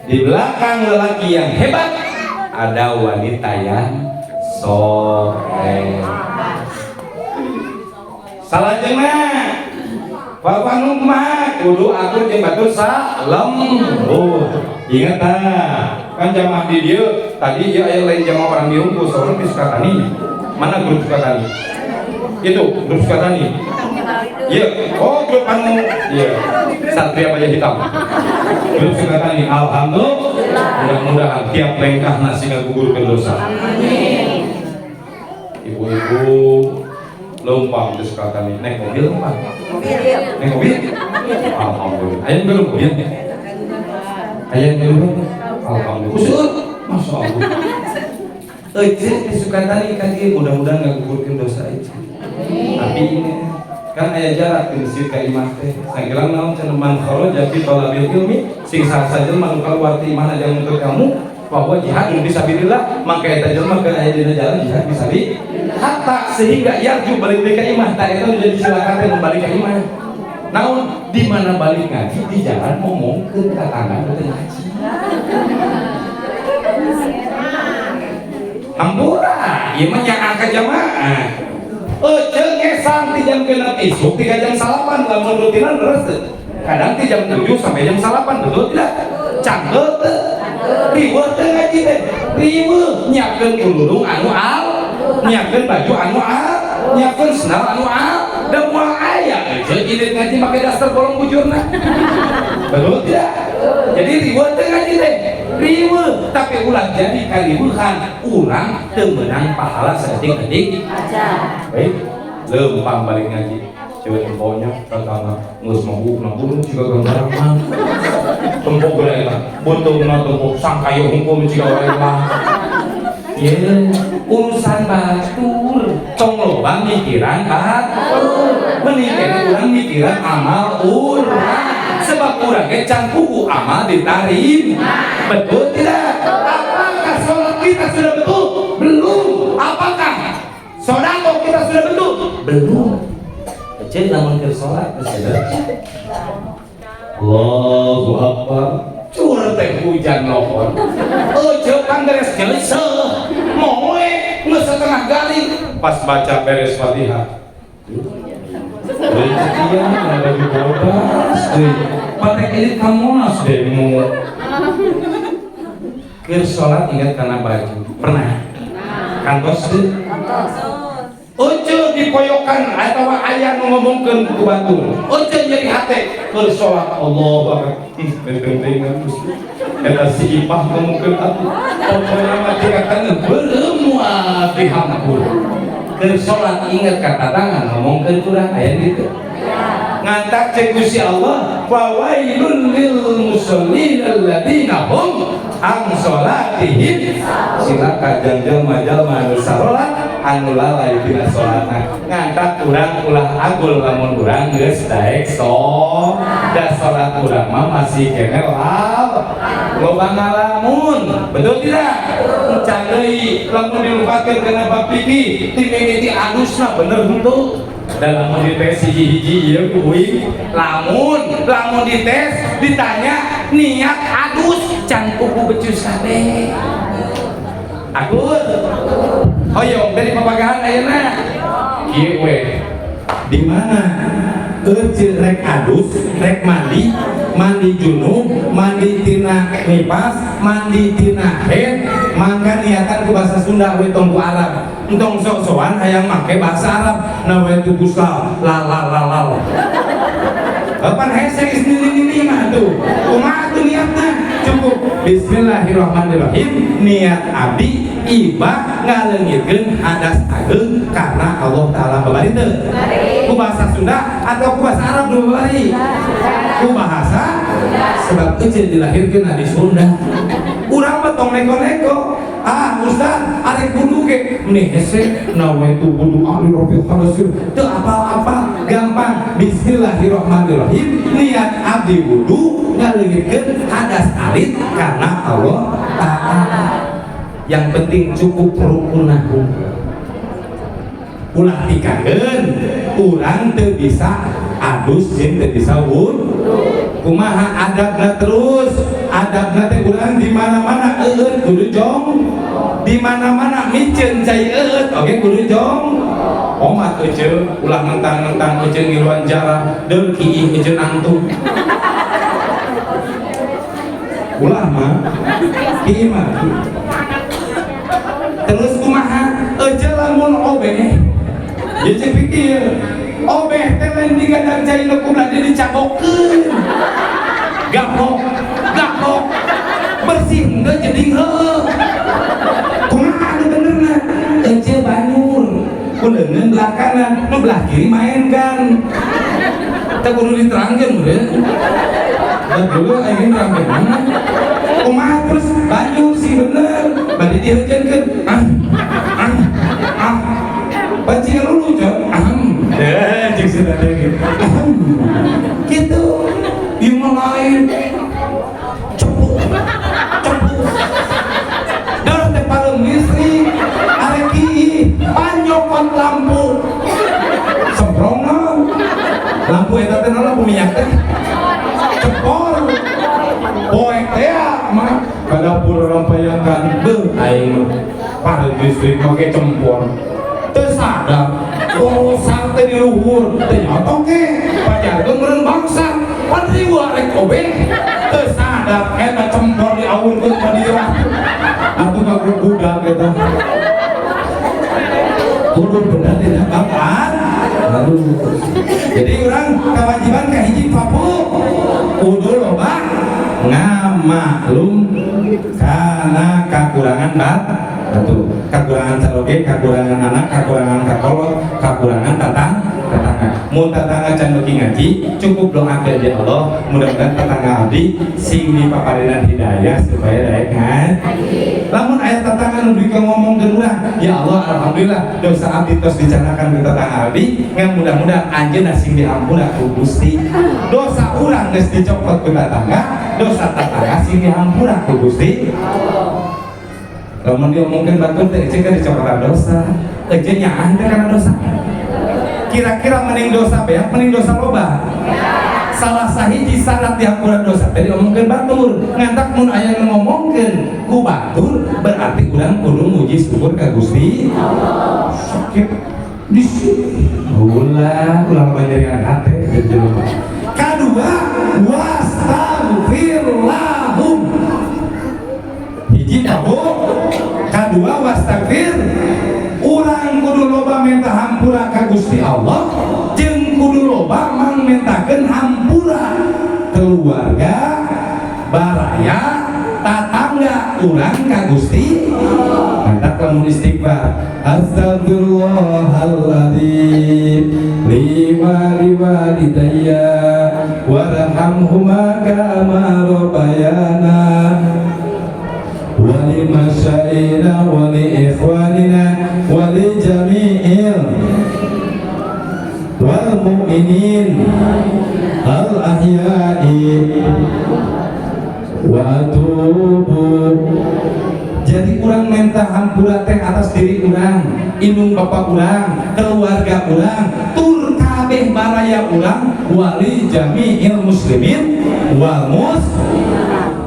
Di belakang lelaki yang hebat ada wanita yang sore. Salah jengna Bapak Nukmah kudu atur jeung batur lembut. Ingat kan jamaah di dieu tadi ya aya lain jamaah orang diungkus orang di Sukatani. Mana grup Sukatani? Itu grup Sukatani. Iya, oh grup anu iya Satria Baja Hitam. Grup Sukatani. Alhamdulillah. Mudah-mudahan tiap lengkah nasi ngagugurkeun dosa. Amin. Ibu-ibu lempang di Sukatani naik mobil lempang. Naik mobil? Alhamdulillah. Aya nu mobil. Aya nu alhamdulillah. Kusut, masya Allah. Di Sukatani kan mudah-mudahan ngagugurkeun dosa itu. Tapi ini kan aya jarak di masjid ka imah teh. Sagelang naon cenah man kharaja fi talabil ilmi sing saha jelema nu kaluar ti imah aja nuntut kamu bahwa jihad fi sabilillah maka eta jelema keur aya dina jalan jihad fi sabilillah hatta sehingga yarju balik ka imah tah eta jadi silakan teh balik ka imah. Naon di mana balik ngaji di jalan ngomongkeun ka tangan teh ngaji. Ampura, ieu mah nya angka jamaah. Jeung ngesan ti jam 6 isuk 3 jam salapan lamun rutinan leres kadang ti jam 7 sampai jam 8 betul tidak canggeut riweuh teh ngaji teh riweuh nyiapkeun kululung anu al nyiapkeun baju anu al nyiapkeun sendal anu al da moal aya jeung irit ngaji make daster bolong bujurna betul tidak jadi riweuh teh ngaji teh riweuh tapi ulah jadi kaliweuhan urang teu meunang pahala saeutik-eutik aja. Baik, lempang balik ngaji. Cewek temponya tatana geus mabuk nabunuh jiga gambaran mah. Tempo geura eta. Buntungna tempo sangkayo hukum jiga wae mah. Ye, urusan batur. Tong loba mikiran batur. Mending kene urang mikiran amal urang. Sebab urang ge can kudu amal diterima. Betul tidak? Apakah sholat kita sudah betul? Belum. Apakah sedekah kita sudah betul? Belum. Kecil namun ke sholat sedekah. Allahu Akbar. Curah teh hujan lohon. Jauh kan beres jeuseuh. Moe geus setengah galing pas baca beres Fatihah. Sekian ada di bobas deh. Patek elit kamonas deh mau. Keur sholat ingat karena baju. Pernah? Kantos deh. Ojo dipoyokan atau ayah ngomongkeun ku batur. Ojo jadi hate keur sholat Allah Akbar. Penting eta si Ipah ngomongkeun atuh. Pokona mah dikatakeun beureum moal dihampur. Keur sholat ingat kata tangan ngomongkeun urang aya gitu. Ngantak cek Gusti Allah wa wailul lil musallin alladziina hum an sholatihim silakan jalma-jalma anu sarolat anu lalai dina sholatna ngantak urang ulah agul lamun urang geus daek da sholat urang mah masih kene loba ngalamun betul tidak can deui lamun dilupakeun kana bab fikih ti mimiti adusna bener henteu dalam dites hiji-hiji ya kuing lamun dites ditanya niat adus can kuku becus kabeh akur hoyong dari pepagahan ayeuna kieu we di mana euceul rek adus rek mandi junub mandi tina nipas mandi tina haid mangga niatan ku bahasa Sunda we tong ku Arab entong sok-sokan hayang make bahasa Arab na we tugus lalal kapan hese sendiri mah tuh kumaha tuh niatna cukup bismillahirrahmanirrahim niat abdi iba ngaleungitkeun hadas ageung karena Allah taala babari teu ku bahasa Sunda atau ku bahasa Arab dulu babari ku bahasa sebab euceul dilahirkeun di Sunda urang mah tong neko-neko Ustaz arek kudu ge nih hese nawaitu wudu ali rabbil alamin teu apa-apa gampang bismillahirrahmanirrahim niat abdi wudu ngaleungkeun hadas alit karena Allah Ta'ala. Yang penting cukup rukunah ulah tikakeun urang teu bisa adus jeung teu bisa wudu kumaha adabna terus adabna teh urang di mana-mana eueut kudu jong di mana-mana miceun cai eueut oge kudu jong omat euceul ulah mentang-mentang euceul ngiluan jarah deul kiih euceul antuk ulah mah kiih mah terus kumaha euceul lamun obeh ya cek pikir obeh teh lain digadang cai nu kumaha dicabokeun gaplok bersih enggak jadi heueuh kumaha anu benerna euceul banyur kuleungeun belah kanan nu belah kiri main kan teh kudu diterangkeun meureun da dulu aing nerangkeun kumaha terus banyur sih bener bade diheukeunkeun bajingan dulu cok cek sedane gitu dimulai cepuk darah teh pareum listrik arek kieu panyokot lampu semprongna lampu eta teh lampu minyak teh cepor poek teh mah ka dapur rampayangan beuh aing pareum listrik make cempor teu sadar sang teh di luhur teh nyotok ke pajarkeun meureun bangsa pan riwa rek obeh teu sadar eta cempor diaurkeun ka dieu atuh ka budak eta kudu bener tidak kapan lalu jadi urang kewajiban kahiji papu kudu loba ngamaklum kana kakurangan Satu, kakurangan caroge, kakurangan anak, kakurangan kakolot, kakurangan tetangga. Mun tetangga can beuki ngaji, cukup doakeun ya Allah, mudah-mudahan tetangga abdi sing dipaparenan hidayah supaya daek ngaji. Lamun aya tetangga nu beuki ngomongkeun urang, ya Allah alhamdulillah dosa abdi tos dicanakan ku tetangga abdi, ngan mudah-mudahan anjeunna sing diampura ku Gusti. Dosa urang geus dicopot ku tetangga, dosa tetangga sing diampura ku Gusti. Lamun dia mungkin batur teh cek dicopot dosa, eueuh nyaan teh kana dosa. Kira-kira mending dosa beak, mending dosa loba. Salah sahiji syarat dihampura dosa teh diomongkeun batur. Ngantak mun aya nu ngomongkeun ku batur berarti urang kudu muji syukur ka Gusti Allah. Sakit di sini. Ulah banyaran hate gitu. Kadua wastaghfirlahum. Hiji tahu kadua wastagfir urang kudu loba minta hampura ka Gusti Allah jeung kudu loba mangmentakeun hampura keluarga baraya tatangga urang ka Gusti mantap lamun istighfar astagfirullahaladzim lima liwalidayya warhamhuma kama rabbayana wali masyaina wali ikhwanina wali jami'il wal mu'minin al ahya'i wa atubu. Jadi urang minta hampura teh atas diri urang, indung bapak urang, keluarga urang, tur kabeh baraya urang, wali jami'il muslimin wal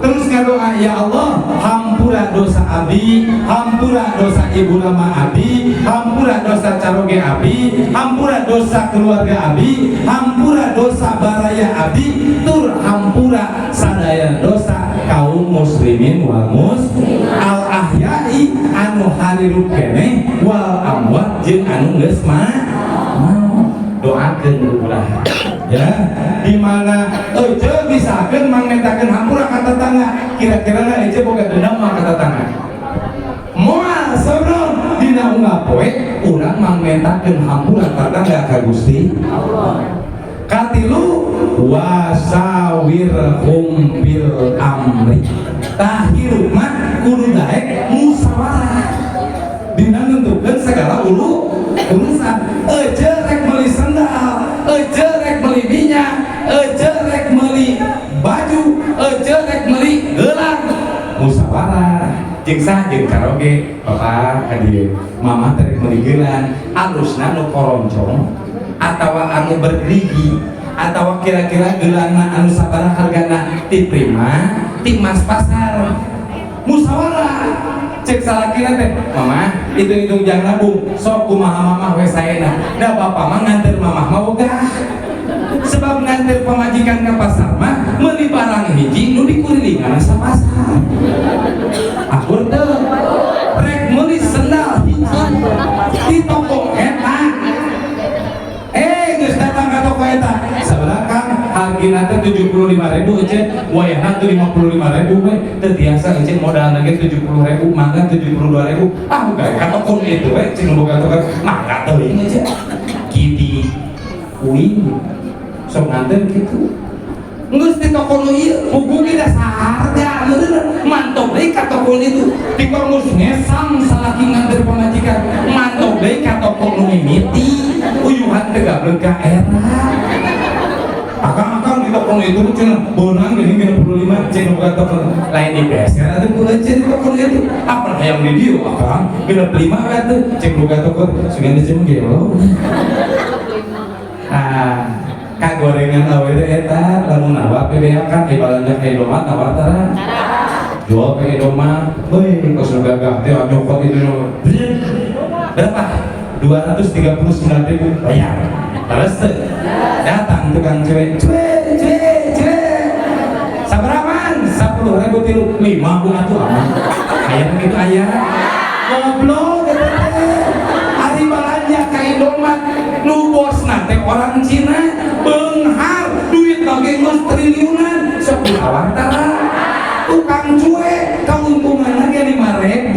terus ngadoa ya Allah hampura dosa abdi, hampura dosa ibu lama abdi, hampura dosa caroge abdi, hampura dosa keluarga abdi, hampura dosa baraya abdi, tur hampura sadaya dosa kaum muslimin wal al ahya'i anu harirup keneh wal amwat jeung anu geus doakeun ulah ya di mana eueuh bisakeun mangmentakeun hampura ka tetangga kira-kira eueuh boga dendam ka tetangga moal sabron dina unggal poe urang mangmentakeun hampura ka tetangga ka Gusti Allah. Katilu wasawirhum bil amri tahiru mah kudu daek musyawarah dina nentukeun segala urusan. Eueuh rek meuli sendal, eueuh rek meuli minyak, eueuh rek meuli baju, eueuh rek meuli gelang, musyawarah jeung sah jeung karoge. Papa ka dieu mama teh rek meuli gelang alusna nu koroncong atawa anu bergerigi atawa kira-kira geulangna anu sabaraha hargana ti prima ti mas pasar. Musyawarah cek salakina teh mama hitung-hitung jang nabung sok kumaha mamah we saena da bapak mah nganter mamah mah wegah sebab nganter pamajikan ka pasar mah meuli barang hiji nu dikurilingan sa pasar. Akur teu rek meuli sendal hiji di toko eta geus datang ka toko eta sabaraha Kang hargina teh 75.000 ece wayahna teh 55.000 we teu tiasa ece modalna ge 70.000 mangga 72.000 gawe ka toko itu we cing boga toko mangga teuing ece kiti uing sok nganter kitu geus di toko nu ieu pugu ge da saharja meureun mantap deui ka toko itu di kormus ngesang salaki nganter pamajikan mantap deui ka toko nu mimiti uyuhan teh gableung ka era akang di toko itu cenah beunang geuning 35 cenah bukan toko lain di beser atuh ku cenah toko itu apa hayang di dieu akang 35 atuh cek buka toko sugan cenah gelo kagorengan awe teh eta lamun nawar PBA kan ibaratnya kayak domat nawar tara jual kayak domat euy kos gagah teh nyokot itu berapa 239.000 bayar terus datang tukang cuek sabaraman 10.000 tilu 5 bunga tuh aman aya gitu aya goblok ari balanja ka Indomaret nu bosna teh orang Cina beunghar duit bage geus triliunan 10 tara tukang cuek kauntunganna ge 5.000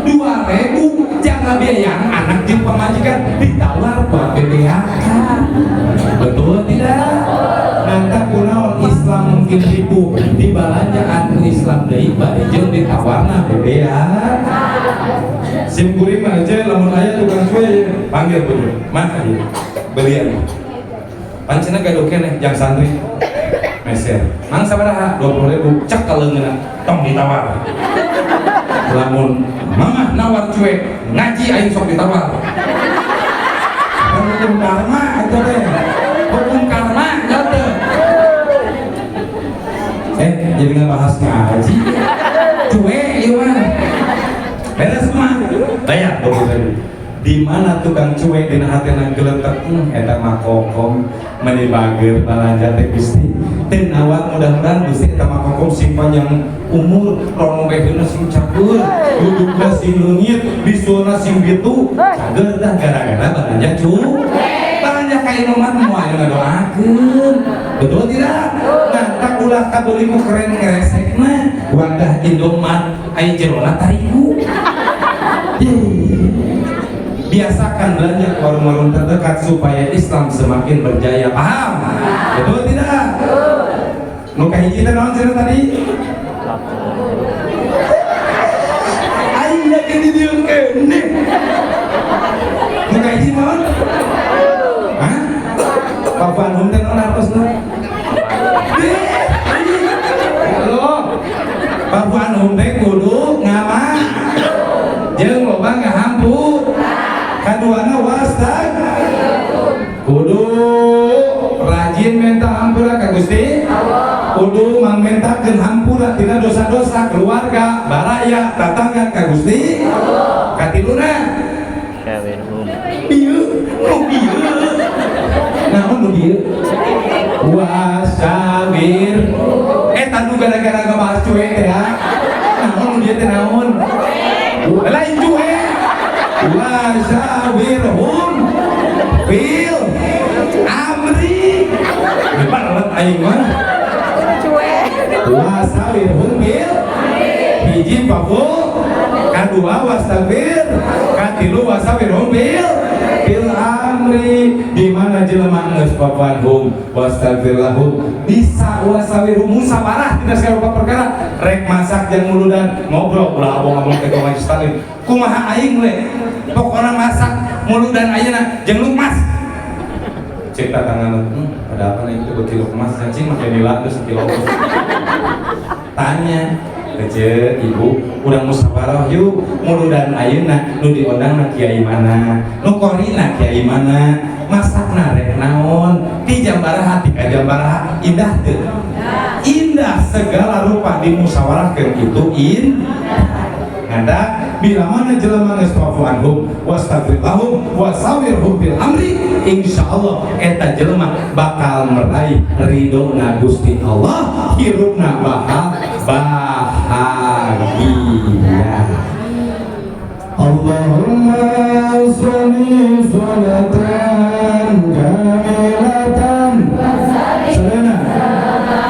2.000 jangan biayang anak jeung pamajikan ditawar buat BPHK. Betul tidak? Nanta kunaon Islam mungkin tipu di balanjaan Islam deui bari jeung ditawarna BPHK. Sim kuring mah aja lamun aya tukang cuek panggil bojo. Mah ieu belian. Pancena gaduh keneh jang santri. Meser. Mang sabaraha? 20.000 cek ka leungeunna tong ditawar. Lamun mama nawar cuek ngaji aing sok ditawar. Hukum karma eta teh. Hukum karma teh. Jadi ngebahas ngaji. Cuek ieu mah. Beres mah. Bayar 20.000. Di mana tukang cuek dina hatena geuletek eta mah kokom meuni bager balanja teh Gusti teu nawar mudah-mudahan Gusti eta mah kokom sing panjang umur rono beheuna sing cager dudukna sing leungit bisulna sing bitu cager dah gara-gara balanja balanja ka Indomaret moal ngadoakeun betul tidak nah tak ulah kabuliku keren ngeresekna wadah Indomaret aya jerona tarigu biasakan belanja ke warung-warung terdekat supaya Islam semakin berjaya. Paham? Betul tidak? Nuka hiji teh naon cenah tadi? Aing lagi di dieu kene. Nuka hiji naon? Hah? Papan hum teh naon hartosna? Halo. Papan hum teh kudu ngamak. Jeung loba ngahampur. Kaduana wastag kudu rajin minta hampura ka Gusti kudu mangmentakeun hampura tina dosa-dosa keluarga baraya tatangga ka Gusti katiluna bieu naon nu bieu wasabir eta nu gara-gara ngebahas cuek teh ya naon nu dieu teh naon lain cuek wasawirhum fil amri banget aing mah wasawirhum fil hiji papu kadua wasawir katilu wasawirhum fil amri amri di mana jelema geus papanhum wastaghfir lahum bisa wasawiru musawarah tina segala perkara rek masak jeung muludan ngobrol ulah abong-abong teh kong Stalin kumaha aing we pokona masak muludan ayeuna jeung lukmas cek tangan ada apa nih itu kilo emas cacing makin nilai itu sekilo tanya kece ibu urang musyawarah yuk muludan ayeuna nu diundang na kiai mana nu korina kiai mana masakna rek naon ti jambaraha ti ka jambaraha indah teu indah segala rupa dimusyawarahkeun itu indah bila mana jelema geus fa'fu anhum wastaghfir lahum wasawirhum bil amri insyaallah eta jelema bakal meraih ridona Gusti Allah hirupna bahagia. Allahumma sholli sholatan kamilatan salana ala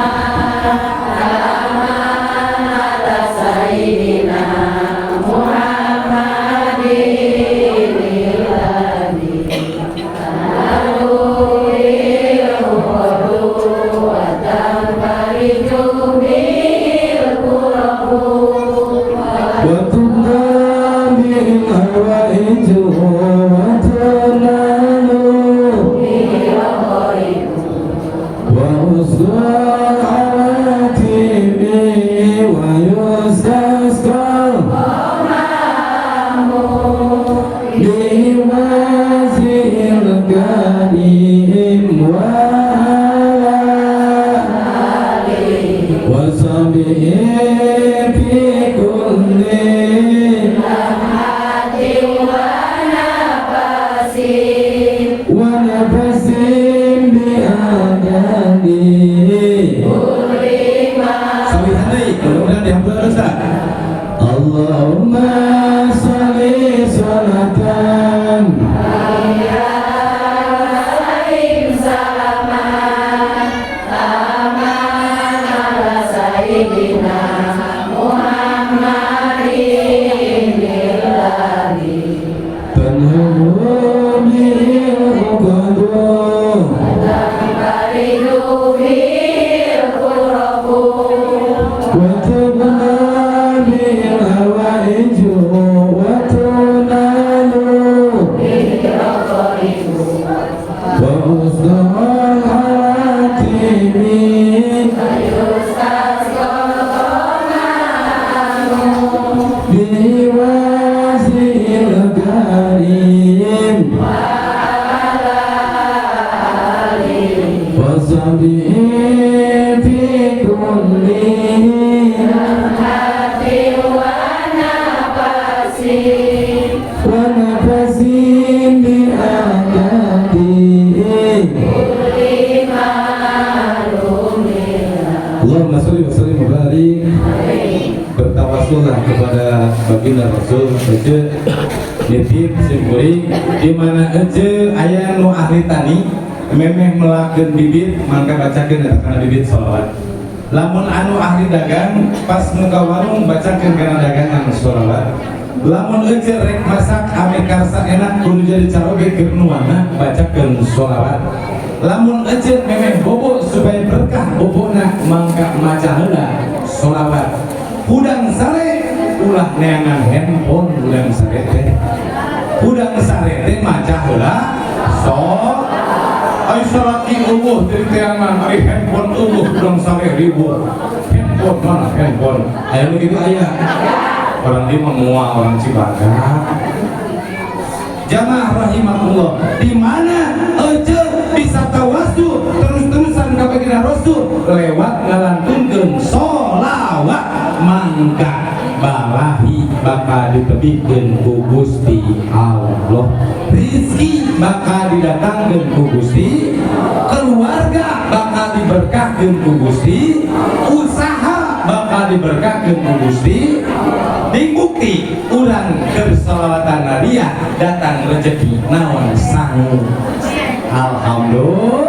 sayyidina Allahumma sholli sholatan salaman ala sayyidina Muhammadin billadhi tanhamu bil qadr tanfaridu bil qurabu wa tabna bil hawaij wa tunalu bil raqaibu wa usdul hatimi biwazil karim wa ala alihi wa sahbihi fi kulli nafsin wa nafasin bi adadihi kulli ma'lumillah. Allahumma sholli wa sallim wa barik. Bertawassullah kepada baginda Rasul ece nitip simkuring di mana ece aya nu ahli tani memeh melakeun bibit mangga bacakeun eta kana bibit sholawat. Lamun anu ahli dagang pas muka warung bacakeun kana dagangan sholawat. Lamun ece rek masak ame karsa enak kudu jadi caroge keur nuana bacakeun sholawat. Lamun ece memeh bobo supaya berkah bobona mangga maca heula sholawat. Udang sare ulah neangan handphone udang sare teh udang sare teh maca heula sok ai salaki eueuh teh teangan ari handphone eueuh udang sare ribu handphone mana handphone aya nu kitu aya orang di Menguah orang Cibaga jamaah rahimakumullah di mana ece bisa tawasul terus-terusan ka baginda Rasul lewat ngalantunkeun sholawat mangga barahi bakal ditebikeun ku Gusti Allah rizki bakal didatangkeun ku Gusti keluarga bakal diberkahkeun ku Gusti usaha bakal diberkahkeun ku Gusti dibukti urang keur sholawatan nabiah datang rezeki naon sangu alhamdulillah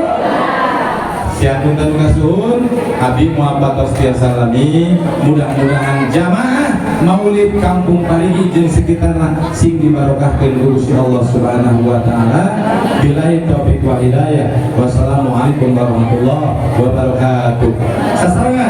Siapun tanu kasuhun abdi muhabbah tiasa salami mudah-mudahan jamaah maulid kampung Parigi jeung sekitarna sing dibarokahkeun ku Gusti Allah Subhanahu wa taala. Billahi taufiq wa hidayah. Wassalamualaikum warahmatullahi wabarakatuh. Sasarangan